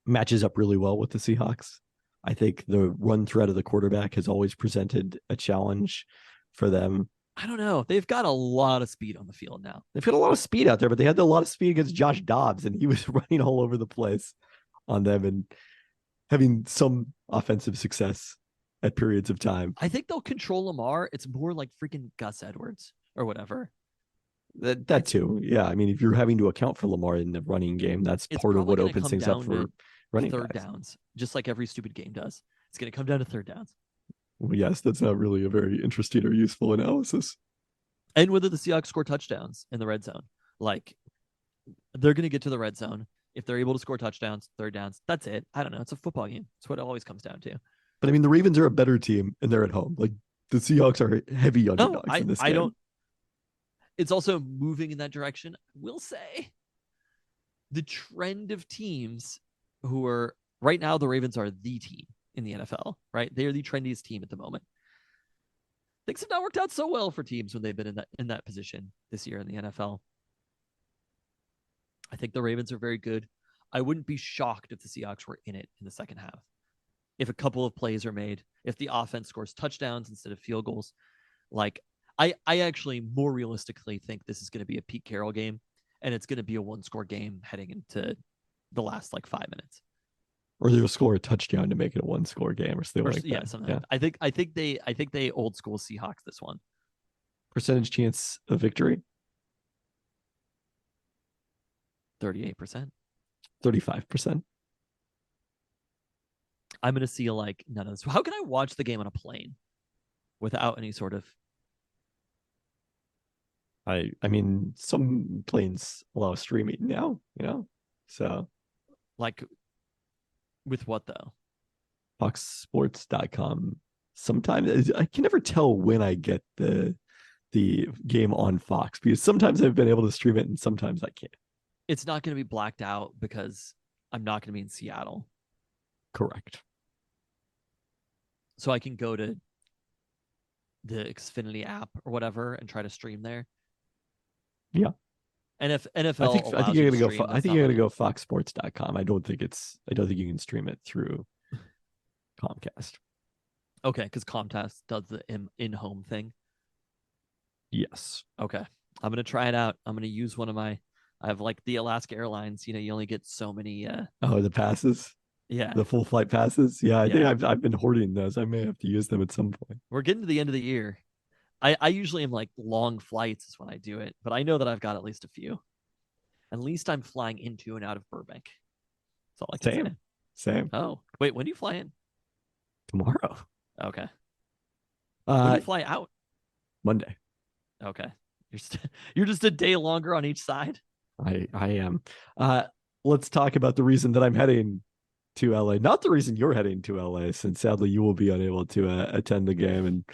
matches up really well with the Seahawks. I think the run threat of the quarterback has always presented a challenge for them. I don't know. They've got a lot of speed on the field now. They've got a lot of speed out there, but they had a lot of speed against Josh Dobbs, and he was running all over the place on them and having some offensive success at periods of time. I think they'll control Lamar. It's more like freaking Gus Edwards or whatever. That too. Yeah. I mean, if you're having to account for Lamar in the running game, that's part of what opens things up for running third guys. downs, just like every stupid game does. It's going to come down to third downs. Well, yes, that's not really a very interesting or useful analysis. And whether the Seahawks score touchdowns in the red zone. Like, they're going to get to the red zone. If they're able to score touchdowns, third downs, that's it. I don't know. It's a football game. It's what it always comes down to. But I mean, the Ravens are a better team, and they're at home. Like, the Seahawks are heavy underdogs in this game. I don't. It's also moving in that direction. We'll say the trend of teams who are right now, the Ravens are the team in the NFL, right? They are the trendiest team at the moment. Things have not worked out so well for teams when they've been in that position this year in the NFL. I think the Ravens are very good. I wouldn't be shocked if the Seahawks were in it in the second half. If a couple of plays are made, if the offense scores touchdowns instead of field goals. Like, I actually more realistically think this is going to be a Pete Carroll game, and it's going to be a one-score game heading into the last like 5 minutes. Or they'll score a touchdown to make it a one-score game, or something like that. Yeah, something. Yeah. Like I think they old school Seahawks this one. Percentage chance of victory? 38%. 35%. I'm going to see like none of this. How can I watch the game on a plane without any sort of? I mean, some planes allow streaming now, so like with what though? FoxSports.com. Sometimes I can never tell when I get the game on Fox, because sometimes I've been able to stream it and sometimes I can't. It's not going to be blacked out because I'm not going to be in Seattle. Correct. So I can go to the Xfinity app or whatever and try to stream there. Yeah. And if NFL, I think you're gonna go. I think you're gonna go FoxSports.com. I don't think you can stream it through Comcast. Okay, because Comcast does the in-home thing. Yes. Okay, I'm gonna try it out. I'm gonna use one of my. I have like the Alaska Airlines. You only get so many. The passes. Yeah. The full flight passes. Yeah, I think I've been hoarding those. I may have to use them at some point. We're getting to the end of the year. I usually am like long flights is when I do it, but I know that I've got at least a few. At least I'm flying into and out of Burbank. That's all I can say. Same. Oh, wait, when do you fly in? Tomorrow. Okay. When do you fly out? Monday. Okay. You're just a day longer on each side. I am. Let's talk about the reason that I'm heading to LA. Not the reason you're heading to LA, since sadly you will be unable to attend the game, and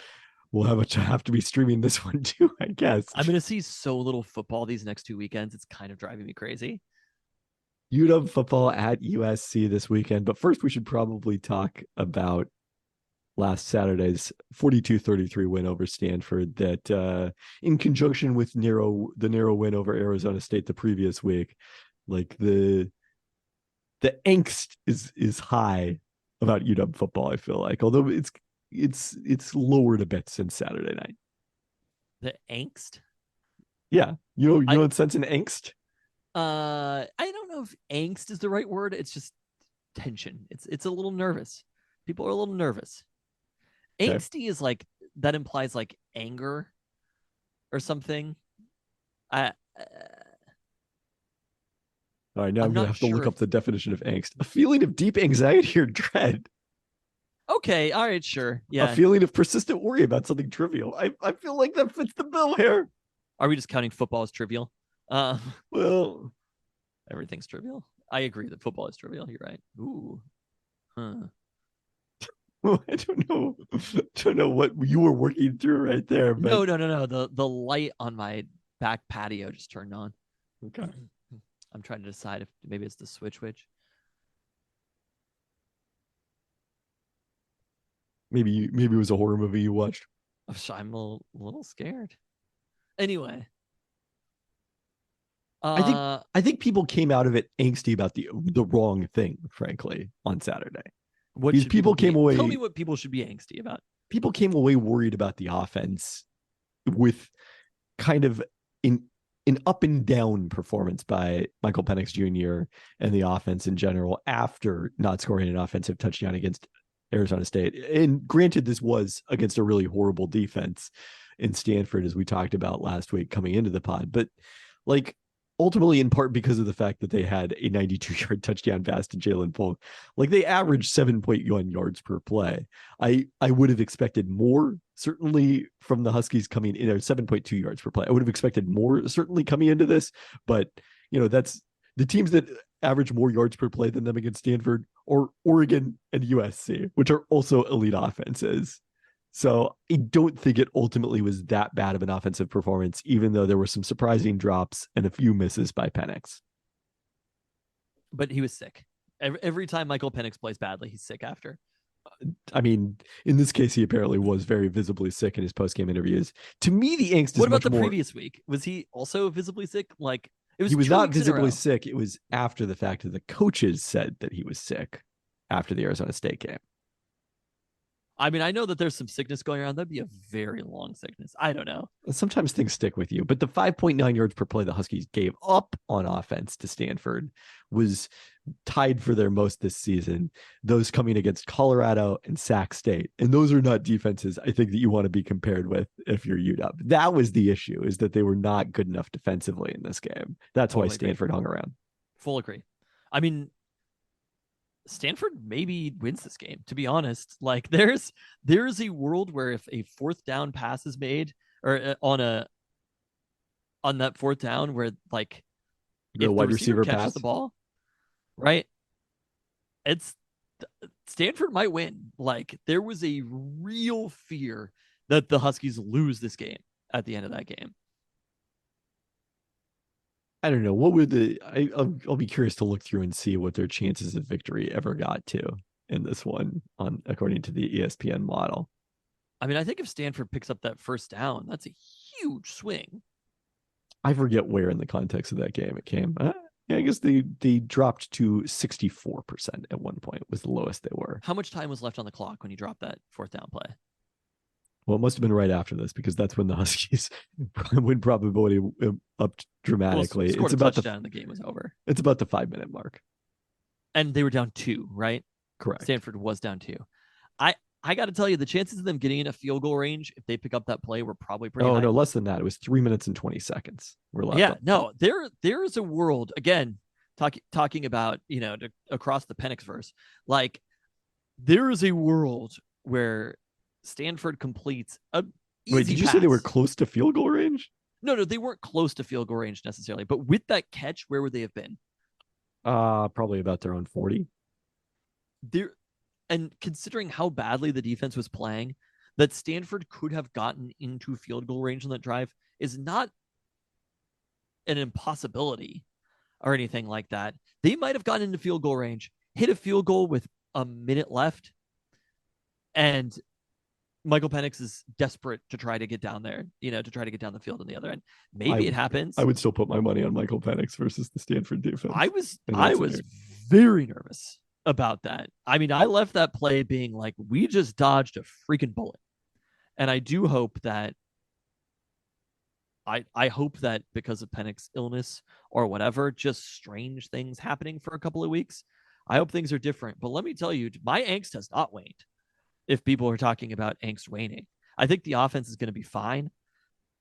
we'll have to be streaming this one too, I guess. I'm going to see so little football these next 2 weekends. It's kind of driving me crazy. UW football at USC this weekend. But first, we should probably talk about last Saturday's 42-33 win over Stanford that in conjunction with the narrow win over Arizona State the previous week, like the angst is high about UW football, I feel like, although it's lowered a bit since Saturday night. The angst? Yeah. You don't sense an angst? I don't know if angst is the right word. It's just tension. It's a little nervous. People are a little nervous. Okay. Angsty is like, that implies like anger or something. All right, now I'm going to have to look up the definition of angst. A feeling of deep anxiety or dread. Okay, all right, sure. Yeah. A feeling of persistent worry about something trivial. I feel like that fits the bill here. Are we just counting football as trivial? Well, everything's trivial. I agree that football is trivial. You're right. Ooh. Huh. I don't know what you were working through right there. But... No. The light on my back patio just turned on. Okay. I'm trying to decide if maybe it's the switch. Maybe it was a horror movie you watched. I'm a little scared. Anyway, I think people came out of it angsty about the wrong thing, frankly, on Saturday. what These should people came away. Tell me what people should be angsty about. People came away worried about the offense with kind of an up and down performance by Michael Penix Jr. and the offense in general after not scoring an offensive touchdown against Arizona State. And granted, this was against a really horrible defense in Stanford, as we talked about last week coming into the pod, but like ultimately in part because of the fact that they had a 92-yard touchdown pass to Jalen Polk. Like they averaged 7.1 yards per play. I would have expected more, certainly from the Huskies coming in, 7.2 yards per play. I would have expected more, certainly coming into this, but that's the teams that average more yards per play than them against Stanford or Oregon and USC, which are also elite offenses. So I don't think it ultimately was that bad of an offensive performance, even though there were some surprising drops and a few misses by Penix. But he was sick. Every time Michael Penix plays badly, he's sick after. I mean, in this case, he apparently was very visibly sick in his post-game interviews. To me, the angst is what about much the more... previous week? Was he also visibly sick? Like it was. He was 2 not weeks in a visibly row. sick. It was after the fact that the coaches said that he was sick after the Arizona State game. I mean, I know that there's some sickness going around. That'd be a very long sickness. I don't know. Sometimes things stick with you, but the 5.9 yards per play the Huskies gave up on offense to Stanford was tied for their most this season. Those coming against Colorado and Sac State. And those are not defenses I think that you want to be compared with if you're UW. That was the issue, is that they were not good enough defensively in this game. That's why Stanford hung around. Full agree. I mean, Stanford maybe wins this game, to be honest. Like there's a world where if a fourth down pass is made or on that fourth down where like the wide receiver catches pass the ball, right? It's Stanford might win. Like there was a real fear that the Huskies lose this game at the end of that game. I don't know. What would I'll be curious to look through and see what their chances of victory ever got to in this one according to the ESPN model. I mean, I think if Stanford picks up that first down, that's a huge swing. I forget where in the context of that game it came. Yeah, I guess they dropped to 64% at one point was the lowest they were. How much time was left on the clock when you dropped that fourth down play? Well, it must have been right after this because that's when the Huskies win probability up dramatically. Well, it's about the game was over. It's about the 5-minute mark. And they were down 2, right? Correct. Stanford was down 2. I got to tell you, the chances of them getting in a field goal range if they pick up that play were probably pretty high. Oh, no, less than that. It was 3 minutes and 20 seconds. We're left. Yeah, no, there is a world, again, talking about, across the Penix verse, like there is a world where Stanford completes a easy Wait, did you pass. say they were close to field goal range? No, they weren't close to field goal range necessarily. But with that catch, where would they have been? Probably about their own 40. And considering how badly the defense was playing, that Stanford could have gotten into field goal range on that drive is not an impossibility or anything like that. They might have gotten into field goal range, hit a field goal with a minute left, and Michael Penix is desperate to try to get down there, to try to get down the field on the other end. Maybe it happens. I would still put my money on Michael Penix versus the Stanford defense. I was very nervous about that. I mean, I left that play being like, we just dodged a freaking bullet. And I do hope that I hope that because of Penix's illness or whatever, just strange things happening for a couple of weeks, I hope things are different. But let me tell you, my angst has not waned. If people are talking about angst waning, I think the offense is going to be fine.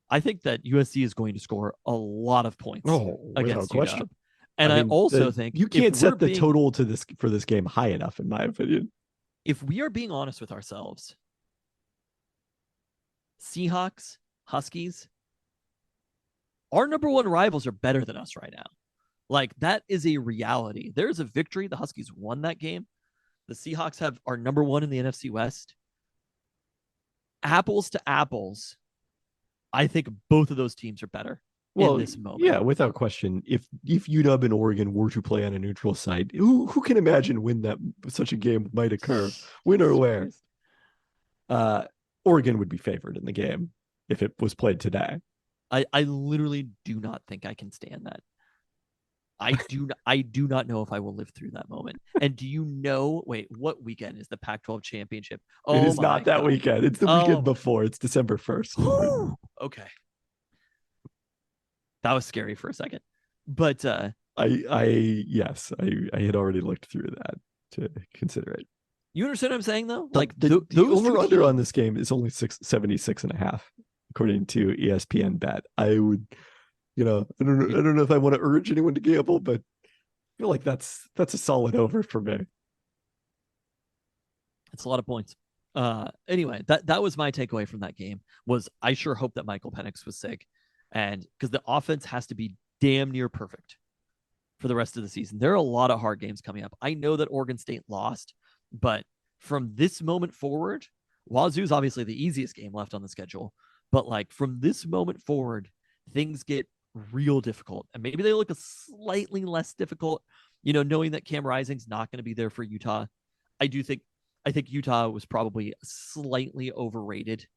I think that USC is going to score a lot of points against UW. And I also think you can't set the total for this game high enough, in my opinion. If we are being honest with ourselves, Seahawks, Huskies, our number one rivals are better than us right now. Like, that is a reality. There's a victory. The Huskies won that game. The Seahawks are number one in the NFC West. Apples to apples, I think both of those teams are better Well, in this moment. yeah, without question. If UW and Oregon were to play on a neutral site, who can imagine when that such a game might occur, when or where? Uh, Oregon would be favored in the game if it was played today. I literally do not think I can stand that. I do not know if I will live through that moment. And do you know, wait, what weekend is the Pac-12 championship? It Oh is my not that God. weekend. It's the Oh weekend my. before. It's December 1st. Okay. That was scary for a second. But Yes, I had already looked through that to consider it. you understand what I'm saying though? The, Like the, the those over two under on teams, this game is only 76.5, according to ESPN bet. I would, I don't know if I want to urge anyone to gamble, but I feel like that's a solid over for me. it's a lot of points. Anyway, that was my takeaway from that game was I sure hope that Michael Penix was sick. And because the offense has to be damn near perfect for the rest of the season. There are a lot of hard games coming up. I know that Oregon State lost, but from this moment forward, Wazoo's obviously the easiest game left on the schedule. But like from this moment forward, things get real difficult. And maybe they look a slightly less difficult, knowing that Cam Rising's not going to be there for Utah. I think Utah was probably slightly overrated.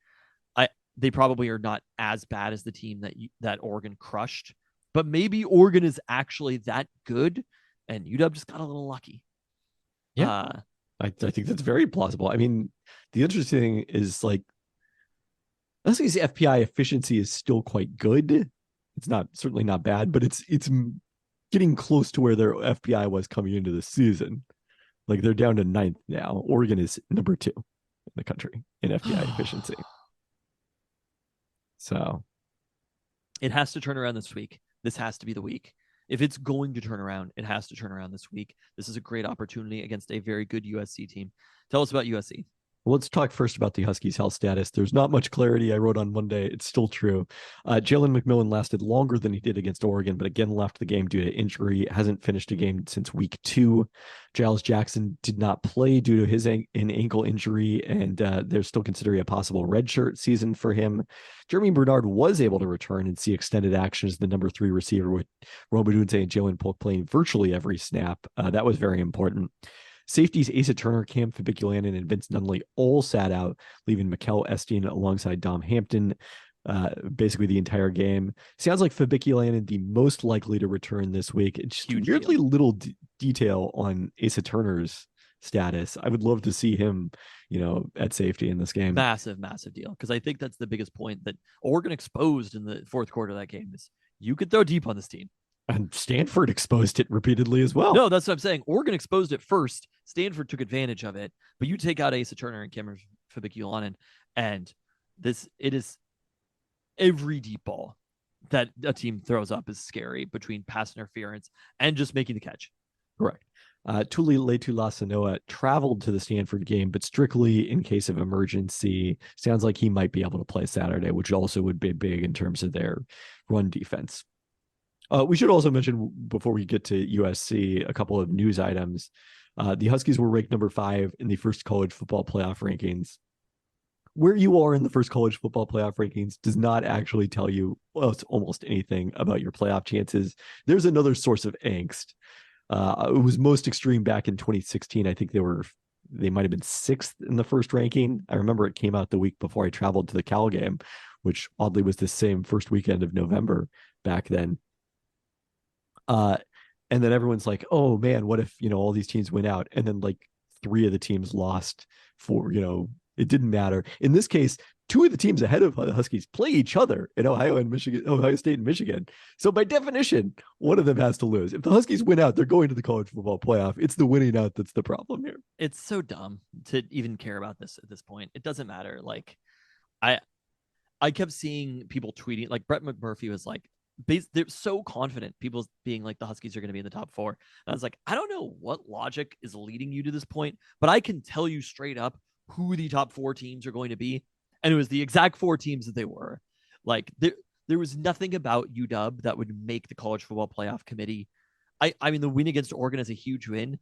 They probably are not as bad as the team that Oregon crushed, but maybe Oregon is actually that good, and UW just got a little lucky. Yeah, I think that's very plausible. I mean, the interesting thing is like, I think the FPI efficiency is still quite good. It's certainly not bad, but it's getting close to where their FPI was coming into the season. Like they're down to 9th now. Oregon is number 2 in the country in FPI efficiency. So it has to turn around this week. This has to be the week. If it's going to turn around, it has to turn around this week. This is a great opportunity against a very good USC team. Tell us about USC. Well, let's talk first about the Huskies' health status. There's not much clarity. I wrote on Monday. It's still true. Jalen McMillan lasted longer than he did against Oregon, but again left the game due to injury. Hasn't finished a game since week 2. Giles Jackson did not play due to his an ankle injury, and they're still considering a possible redshirt season for him. Jeremy Bernard was able to return and see extended action as the number 3 receiver, with Rome Odunze and Jalen Polk playing virtually every snap. That was very important. Safeties Asa Turner, Cam Fabiculanan, and Vince Nunley all sat out, leaving Mikel Estienne alongside Dom Hampton basically the entire game. Sounds like Fabiculanan the most likely to return this week. It's just Huge weirdly deal. little detail on Asa Turner's status. I would love to see him, at safety in this game. Massive deal. Because I think that's the biggest point that Oregon exposed in the fourth quarter of that game is you could throw deep on this team. And Stanford exposed it repeatedly as well. No, that's what I'm saying. Oregon exposed it first. Stanford took advantage of it. But you take out Asa Turner and Cameron Fabiculanan, and it is every deep ball that a team throws up is scary between pass interference and just making the catch. Correct. Tuli Letulasanoa traveled to the Stanford game, but strictly in case of emergency. Sounds like he might be able to play Saturday, which also would be big in terms of their run defense. We should also mention, before we get to USC, a couple of news items. The Huskies were ranked number 5 in the first college football playoff rankings. Where you are in the first college football playoff rankings does not actually tell you almost anything about your playoff chances. There's another source of angst. It was most extreme back in 2016. I think they might have been 6th in the first ranking. I remember it came out the week before I traveled to the Cal game, which oddly was the same first weekend of November back then. And then everyone's like, oh man, what if, all these teams went out? And then like 3 of the teams lost for, it didn't matter. In this case, 2 of the teams ahead of the Huskies play each other in Ohio State and Michigan. So by definition, one of them has to lose. If the Huskies win out, they're going to the college football playoff. It's the winning out that's the problem here. It's so dumb to even care about this at this point. It doesn't matter. Like I kept seeing people tweeting, like Brett McMurphy was like, they're so confident, people being like the Huskies are going to be in the top 4. And I was like, I don't know what logic is leading you to this point, but I can tell you straight up who the top 4 teams are going to be. And it was the exact 4 teams that they were. Like there was nothing about UW that would make the college football playoff committee. I mean, the win against Oregon is a huge win.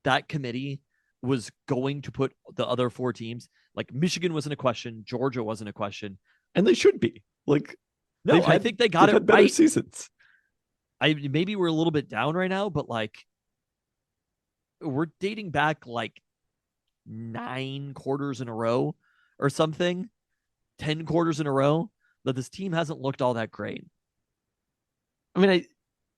That committee was going to put the other 4 teams, like Michigan wasn't a question, Georgia wasn't a question. And they should be. Like, No, I think they got they've it had better right. seasons. Maybe we're a little bit down right now, but like we're dating back like 9 quarters in a row or something, 10 quarters in a row that this team hasn't looked all that great. I mean,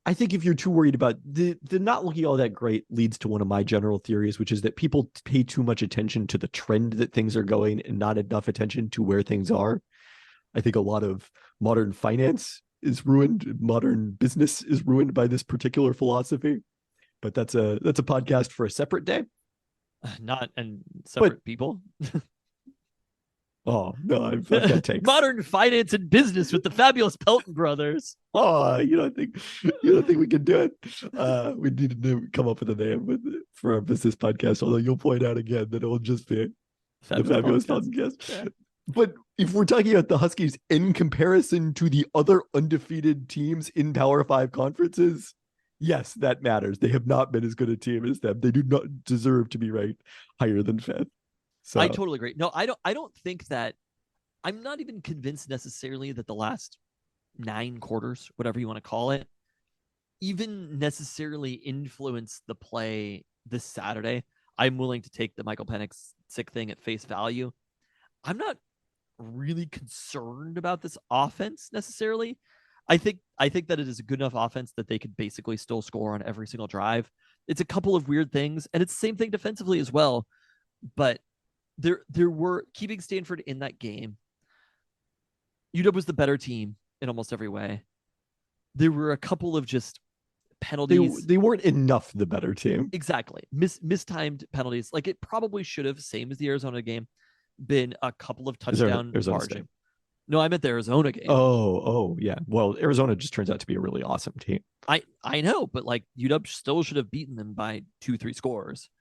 I think if you're too worried about the not looking all that great leads to one of my general theories, which is that people pay too much attention to the trend that things are going and not enough attention to where things are. I think a lot of modern finance is ruined. Modern business is ruined by this particular philosophy. But that's a podcast for a separate day. Not and separate people. Oh no, I've got takes. Modern finance and business with the fabulous Pelton brothers. Oh, you don't think we can do it? We need to come up with a name for our business podcast. Although you'll point out again that it will just be the fabulous Peltoncast. Yeah. But if we're talking about the Huskies in comparison to the other undefeated teams in Power 5 conferences, yes, that matters. They have not been as good a team as them. They do not deserve to be ranked higher than 5th. So I totally agree. No, I don't think that. I'm not even convinced necessarily that the last 9 quarters, whatever you want to call it, even necessarily influence the play this Saturday. I'm willing to take the Michael Penix sick thing at face value. I'm not really concerned about this offense necessarily. I think that it is a good enough offense that they could basically still score on every single drive. It's a couple of weird things, and it's the same thing defensively as well. But there were, keeping Stanford in that game, UW was the better team in almost every way. There were a couple of just penalties. They weren't enough the better team. Exactly. Mistimed penalties. Like it probably should have, same as the Arizona game, been a couple of touchdown margin. State? No, I meant the Arizona game. Oh, yeah. Well, Arizona just turns out to be a really awesome team. I know, but like UW still should have beaten them by 2-3 scores.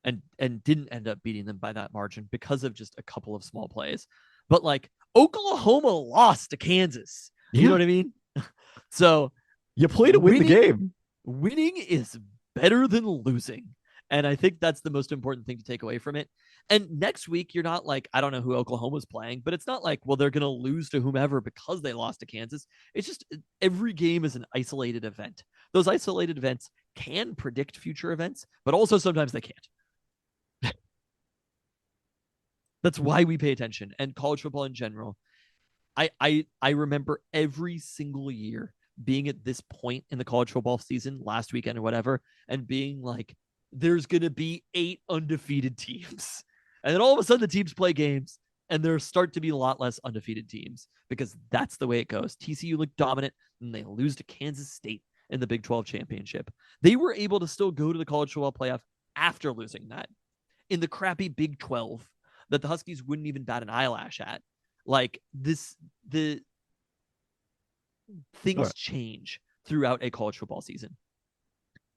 And didn't end up beating them by that margin because of just a couple of small plays. But like Oklahoma lost to Kansas. You know what I mean? So you played to win the game. Winning is better than losing. And I think that's the most important thing to take away from it. And next week, you're not like, I don't know who Oklahoma's playing, but it's not like, well, they're going to lose to whomever because they lost to Kansas. It's just every game is an isolated event. Those isolated events can predict future events, but also sometimes they can't. That's why we pay attention. And college football in general, I remember every single year being at this point in the college football season, last weekend or whatever, and being like, there's going to be 8 undefeated teams. And then all of a sudden the teams play games and there start to be a lot less undefeated teams because that's the way it goes. TCU looked dominant and they lose to Kansas State in the Big 12 championship. They were able to still go to the college football playoff after losing that in the crappy Big 12 that the Huskies wouldn't even bat an eyelash at. Like the things change throughout a college football season.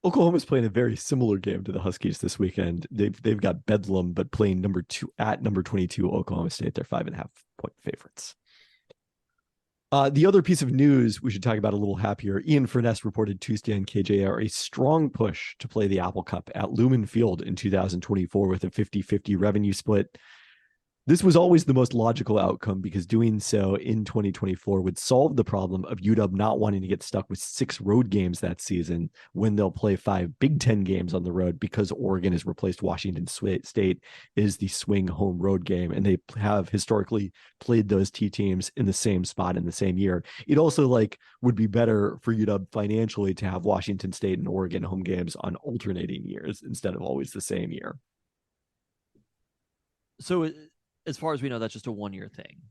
Oklahoma's playing a very similar game to the Huskies this weekend. They've got Bedlam, but playing number 22 Oklahoma State. They're 5.5 point favorites. The other piece of news we should talk about a little happier. Ian Furness reported Tuesday on KJR a strong push to play the Apple Cup at Lumen Field in 2024 with a 50-50 revenue split. This was always the most logical outcome because doing so in 2024 would solve the problem of UW not wanting to get stuck with 6 road games that season when they'll play 5 Big Ten games on the road because Oregon has replaced Washington State is the swing home road game, and they have historically played those two teams in the same spot in the same year. It also would be better for UW financially to have Washington State and Oregon home games on alternating years instead of always the same year. So as far as we know, that's just a 1-year thing.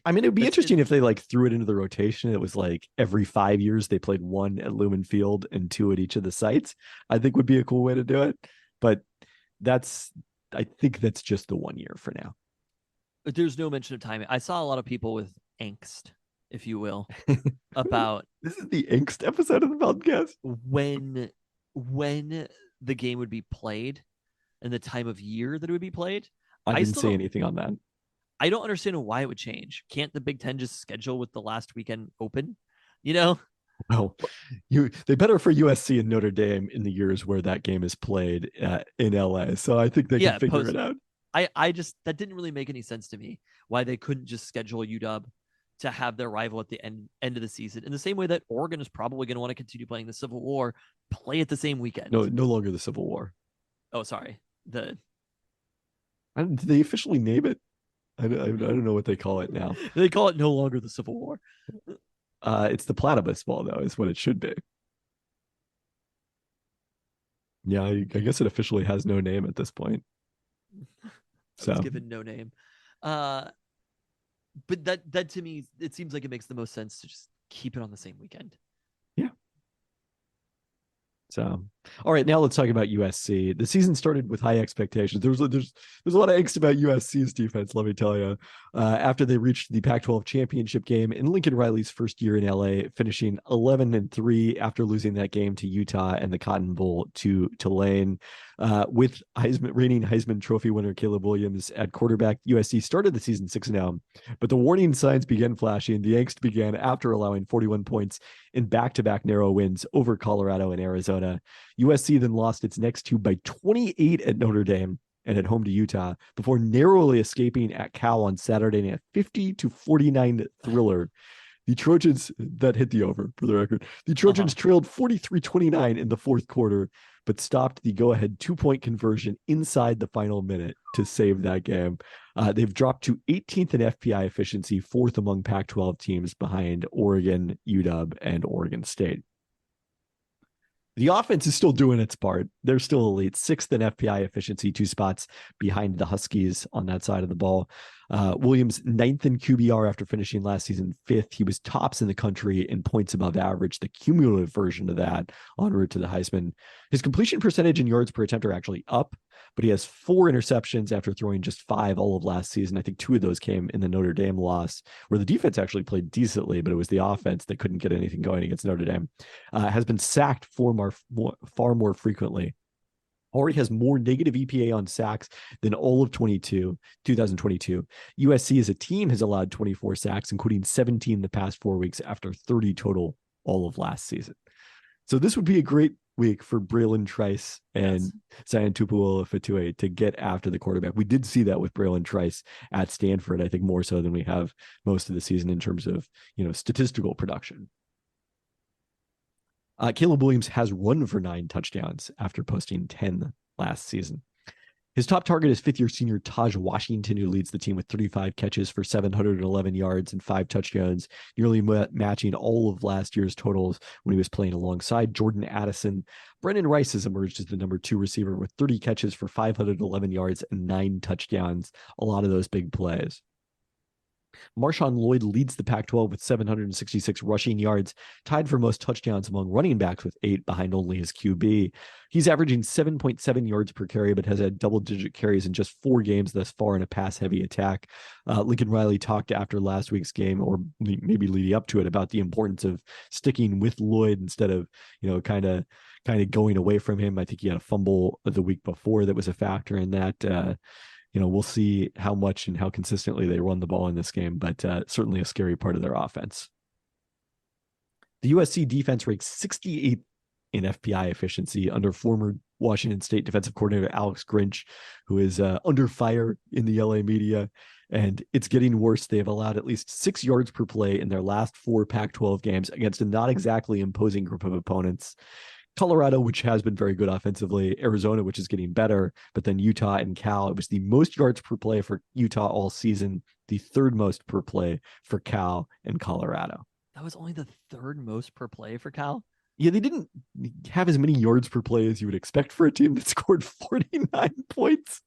I mean, it would be interesting if they threw it into the rotation. It was every 5 years they played 1 at Lumen Field and 2 at each of the sites. I think would be a cool way to do it. But I think that's just the 1 year for now. But there's no mention of timing. I saw a lot of people with angst, if you will, about this is the angst episode of the podcast. When the game would be played and the time of year that it would be played. I didn't say anything on that. I don't understand why it would change. Can't the Big Ten just schedule with the last weekend open? You know? Well, they better for USC and Notre Dame in the years where that game is played in LA. So I think they can figure it out. I just, that didn't really make any sense to me why they couldn't just schedule UW to have their rival at the end of the season, in the same way that Oregon is probably going to want to continue playing the Civil War, play at the same weekend. No longer the Civil War. Oh, sorry. Did they officially name it? I don't know what they call it now. They call it no longer the Civil War. It's the Platypus Bowl, though, is what it should be. Yeah, I guess it officially has no name at this point. So it's given no name. But that to me, it seems like it makes the most sense to just keep it on the same weekend. Yeah. So, all right, now let's talk about USC. The season started with high expectations. There's a lot of angst about USC's defense, let me tell you. After they reached the Pac-12 championship game in Lincoln Riley's first year in LA, finishing 11-3 after losing that game to Utah and the Cotton Bowl to Tulane. With reigning Heisman Trophy winner Caleb Williams at quarterback, USC started the season 6-0, but the warning signs began flashing. The angst began after allowing 41 points in back-to-back narrow wins over Colorado and Arizona. USC then lost its next two by 28 at Notre Dame and at home to Utah before narrowly escaping at Cal on Saturday in a 50-49 thriller. The Trojans, that hit the over for the record, the Trojans trailed 43-29 in the fourth quarter, but stopped the go-ahead 2-point conversion inside the final minute to save that game. They've dropped to 18th in FPI efficiency, fourth among Pac-12 teams behind Oregon, UW, and Oregon State. The offense is still doing its part. They're still elite, sixth in FPI efficiency, 2 spots behind the Huskies on that side of the ball. Williams, ninth in QBR after finishing last season fifth. He was tops in the country in points above average, the cumulative version of that en route to the Heisman. His completion percentage and yards per attempt are actually up, but he has 4 interceptions after throwing just 5 all of last season. I think 2 of those came in the Notre Dame loss, where the defense actually played decently, but it was the offense that couldn't get anything going against Notre Dame. Has been sacked far more frequently. Already has more negative EPA on sacks than all of 2022. USC as a team has allowed 24 sacks, including 17 the past 4 weeks after 30 total all of last season. So this would be a great week for Braylon Trice and Zion Tupuola-Fetui to get after the quarterback. We did see that with Braylon Trice at Stanford, I think more so than we have most of the season in terms of, statistical production. Caleb Williams has run for 9 touchdowns after posting 10 last season. His top target is 5th-year senior Taj Washington, who leads the team with 35 catches for 711 yards and 5 touchdowns, nearly matching all of last year's totals when he was playing alongside Jordan Addison. Brendan Rice has emerged as the number 2 receiver with 30 catches for 511 yards and 9 touchdowns, a lot of those big plays. Marshawn Lloyd leads the Pac-12 with 766 rushing yards, tied for most touchdowns among running backs with 8 behind only his QB. He's averaging 7.7 yards per carry, but has had double-digit carries in just 4 games thus far in a pass-heavy attack. Lincoln Riley talked after last week's game, or maybe leading up to it, about the importance of sticking with Lloyd instead of, kind of going away from him. I think he had a fumble the week before that was a factor in that. We'll see how much and how consistently they run the ball in this game, but certainly a scary part of their offense. The USC defense ranks 68th in FPI efficiency under former Washington State defensive coordinator Alex Grinch, who is under fire in the LA media, and it's getting worse. They have allowed at least 6 yards per play in their last 4 Pac-12 games against a not exactly imposing group of opponents. Colorado, which has been very good offensively, Arizona, which is getting better, but then Utah and Cal. It was the most yards per play for Utah all season, the 3rd most per play for Cal and Colorado. That was only the 3rd most per play for Cal? Yeah, they didn't have as many yards per play as you would expect for a team that scored 49 points.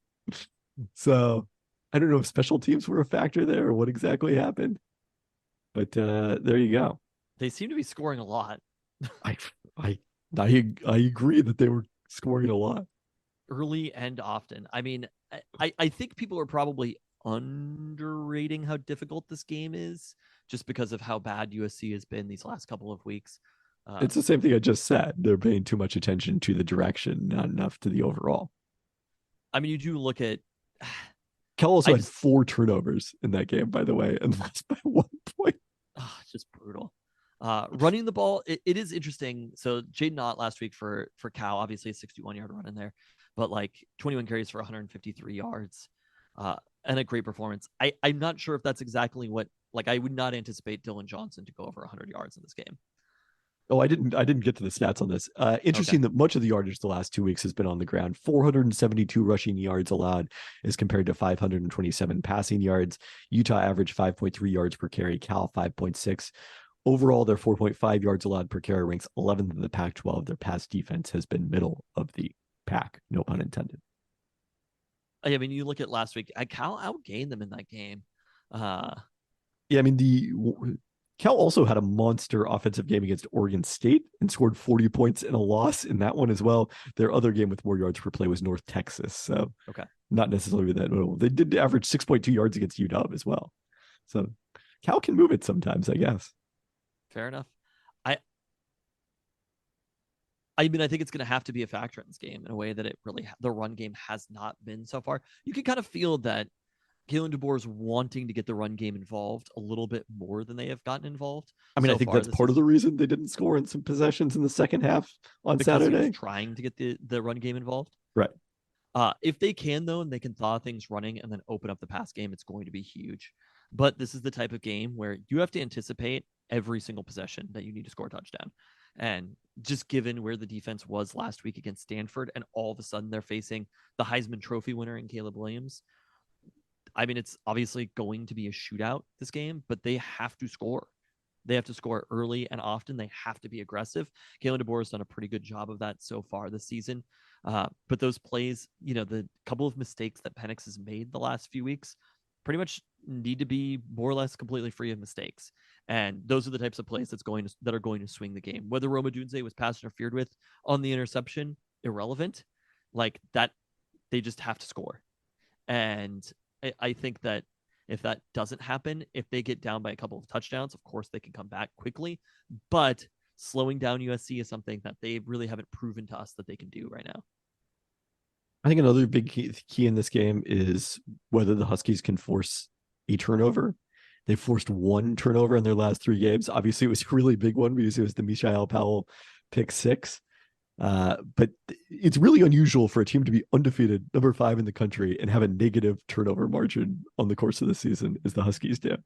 So I don't know if special teams were a factor there or what exactly happened, but there you go. They seem to be scoring a lot. I agree that they were scoring a lot early and often. I mean, I think people are probably underrating how difficult this game is just because of how bad USC has been these last couple of weeks. It's the same thing I just said. They're paying too much attention to the direction, not enough to the overall. I mean, you do look at Cal also had 4 turnovers in that game, by the way, and lost by 1 point. It's just brutal. Running the ball, it is interesting. So Jaden Ott last week for Cal, obviously a 61-yard run in there, but like 21 carries for 153 yards and a great performance. I'm not sure if that's exactly what Like, I would not anticipate Dylan Johnson to go over 100 yards in this game. Oh, I didn't get to the stats on this. Interesting that much of the yardage the last 2 weeks has been on the ground. 472 rushing yards allowed as compared to 527 passing yards. Utah averaged 5.3 yards per carry, Cal 5.6. Overall, their 4.5 yards allowed per carry ranks 11th in the Pac-12. Their pass defense has been middle of the pack, no pun intended. I mean, you look at last week, Cal outgained them in that game. Yeah, I mean, Cal also had a monster offensive game against Oregon State and scored 40 points in a loss in that one as well. Their other game with more yards per play was North Texas. So okay, not necessarily that notable. They did average 6.2 yards against UW as well. So Cal can move it sometimes, I guess. Fair enough. I mean, I think it's going to have to be a factor in this game in a way that it really, the run game has not been so far. You can kind of feel that Kalen DeBoer is wanting to get the run game involved a little bit more than they have gotten involved. I mean, I think that's part of the reason they didn't score in some possessions in the second half on Saturday. He was trying to get the run game involved. Right. If they can, though, and they can thaw things running and then open up the pass game, it's going to be huge. But this is the type of game where you have to anticipate every single possession that you need to score a touchdown. And just given where the defense was last week against Stanford, and all of a sudden they're facing the Heisman Trophy winner in Caleb Williams, I mean, it's obviously going to be a shootout this game, but they have to score. They have to score early and often. They have to be aggressive. Kalen DeBoer has done a pretty good job of that so far this season. But those plays, the couple of mistakes that Penix has made the last few weeks pretty much need to be more or less completely free of mistakes. And those are the types of plays that are going to swing the game. Whether Roma Dunze was pass interfered with on the interception, irrelevant. Like that, they just have to score. And I think that if that doesn't happen, if they get down by a couple of touchdowns, of course they can come back quickly. But slowing down USC is something that they really haven't proven to us that they can do right now. I think another big key in this game is whether the Huskies can force a turnover. They forced one turnover in their last 3 games. Obviously, it was a really big one because it was the Mishael Powell pick 6. But it's really unusual for a team to be undefeated, number 5 in the country, and have a negative turnover margin on the course of the season, as the Huskies do.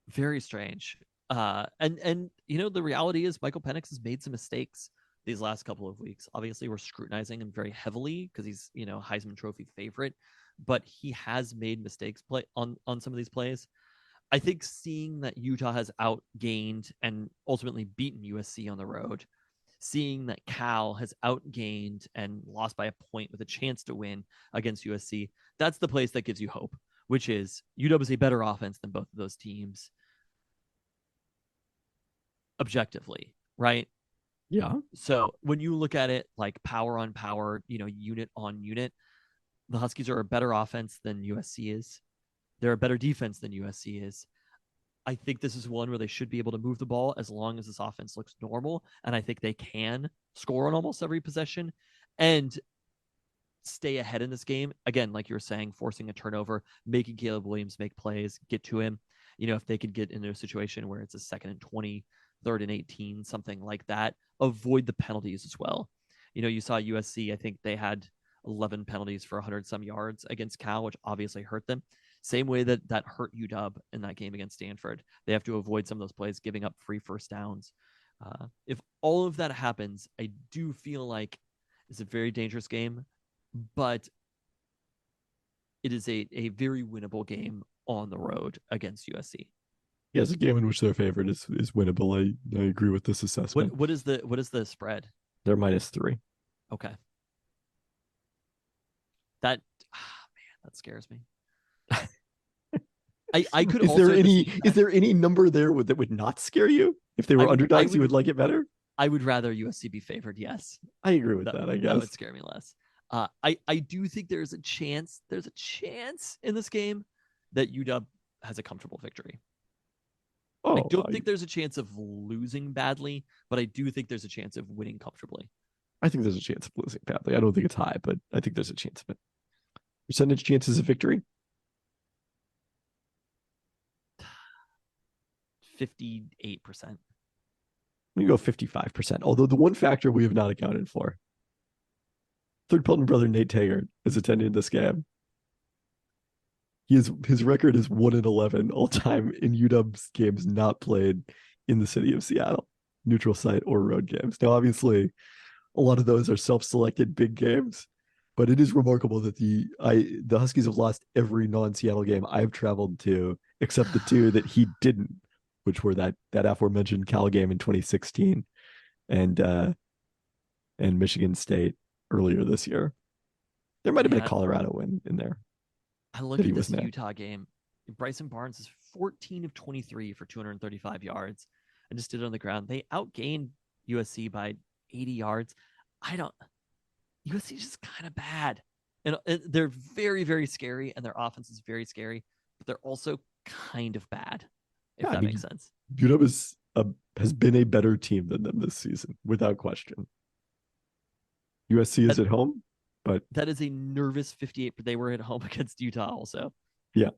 Very strange. And the reality is Michael Penix has made some mistakes these last couple of weeks. Obviously, we're scrutinizing him very heavily because he's, Heisman Trophy favorite, but he has made mistakes on some of these plays. I think seeing that Utah has outgained and ultimately beaten USC on the road, seeing that Cal has outgained and lost by a point with a chance to win against USC, that's the place that gives you hope, which is UW is a better offense than both of those teams. Objectively, right? Yeah. So when you look at it like power on power, unit on unit, the Huskies are a better offense than USC is. They're a better defense than USC is. I think this is one where they should be able to move the ball as long as this offense looks normal. And I think they can score on almost every possession and stay ahead in this game. Again, like you were saying, forcing a turnover, making Caleb Williams make plays, get to him. If they could get into a situation where it's a 2nd and 20, 3rd and 18, something like that, avoid the penalties as well. You saw USC, I think they had 11 penalties for 100 some yards against Cal, which obviously hurt them. Same way that hurt UW in that game against Stanford. They have to avoid some of those plays, giving up free first downs. If all of that happens, I do feel like it's a very dangerous game, but it is a very winnable game on the road against USC. Yeah, it's a game in which their favorite is winnable. I agree with this assessment. What is the spread? They're -3. Okay. That scares me. I could. Is there any number there that would not scare you? If they were underdogs, you would like it better? I would rather USC be favored. Yes, I agree with that. I guess that would scare me less. I do think there's a chance in this game that UW has a comfortable victory. I don't think there's a chance of losing badly, but I do think there's a chance of winning comfortably. I think there's a chance of losing badly. I don't think it's high, but I think there's a chance of it. Percentage chances of victory? 58%. We go 55%. Although the one factor we have not accounted for, third Pelton brother Nate Taggart is attending this game. his record is 1-11 all time in UW's games not played in the city of Seattle, neutral site or road games. Now, obviously, a lot of those are self-selected big games, but it is remarkable that the Huskies have lost every non-Seattle game I've traveled to, except the two that he didn't, which were that aforementioned Cal game in 2016 and Michigan State earlier this year. There might have been a Yeah, Colorado win in there I look that he at this wasn't at. Utah game. Bryson Barnes is 14 of 23 for 235 yards and just did it on the ground. They outgained USC by 80 yards. I don't. USC is just kind of bad, and they're very, very scary, and their offense is very scary, but they're also kind of bad. If Yeah, I that mean, makes sense. UW has been a better team than them this season, without question. USC is That, at home, but that is a nervous 58. But they were at home against Utah also. yeah,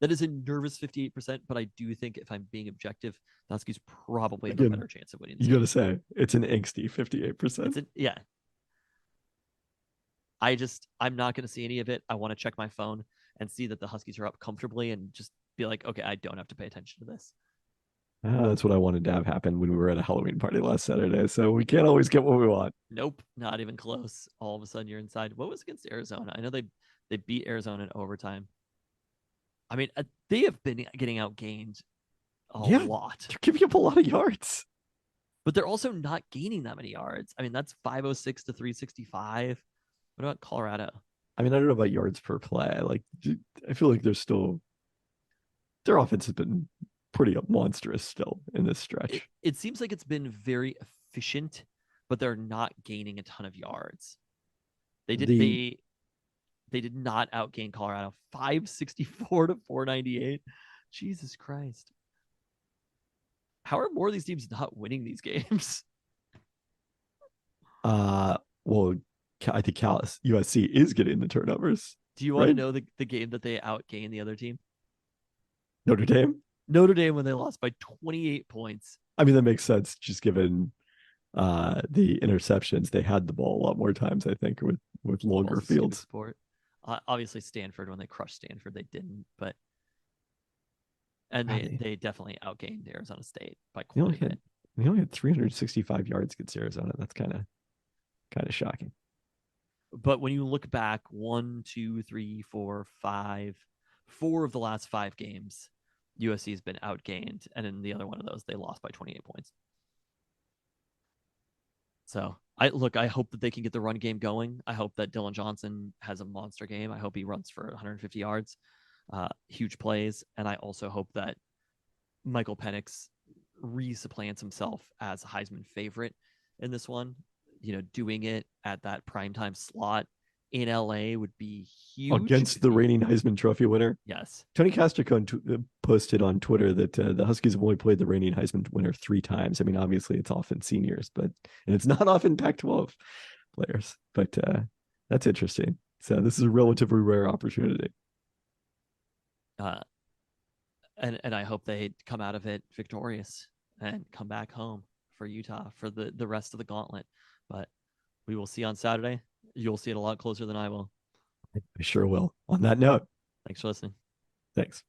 That is a nervous 58%, but I do think if I'm being objective, the Huskies probably have a again, better chance of winning. you got to say it's an angsty 58%. Yeah. I'm not going to see any of it. I want to check my phone and see that the Huskies are up comfortably and just be like, okay, I don't have to pay attention to this. That's what I wanted to have happen when we were at a Halloween party last Saturday. So we can't always get what we want. Nope, not even close. All of a sudden you're inside. What was against Arizona? I know they beat Arizona in overtime. I mean, they have been getting outgained a lot. They're giving up a lot of yards. But they're also not gaining that many yards. I mean, that's 506 to 365. What about Colorado? I mean, I don't know about yards per play. Like, I feel like their offense has been pretty monstrous still in this stretch. It seems like it's been very efficient, but they're not gaining a ton of yards. They did not outgain Colorado 564 to 498. Jesus Christ. How are more of these teams not winning these games? Well, I think USC is getting the turnovers. Do you want right? to know the game that they outgained the other team? Notre Dame? Notre Dame when they lost by 28 points. I mean, that makes sense just given the interceptions. They had the ball a lot more times, I think, with longer fields. Sport. Obviously, Stanford, when they crushed Stanford, they didn't, but they definitely outgained Arizona State by quite a bit. They only had 365 yards against Arizona. That's kind of shocking. But when you look back, 1, 2, 3, 4, 5, 4 of the last 5 games, USC has been outgained, and in the other one of those, they lost by 28 points. So I hope that they can get the run game going. I hope that Dylan Johnson has a monster game. I hope he runs for 150 yards, huge plays, and I also hope that Michael Penix resupplants himself as a Heisman favorite in this one. Doing it at that primetime slot in LA would be huge. Against the reigning Heisman Trophy winner? Yes. Tony Castricone posted on Twitter that the Huskies have only played the reigning Heisman winner 3 times. I mean, obviously it's often seniors, and it's not often Pac-12 players, but that's interesting. So this is a relatively rare opportunity. And I hope they come out of it victorious and come back home for Utah for the rest of the gauntlet. But we will see on Saturday. You'll see it a lot closer than I will. I sure will. On that note, thanks for listening. Thanks.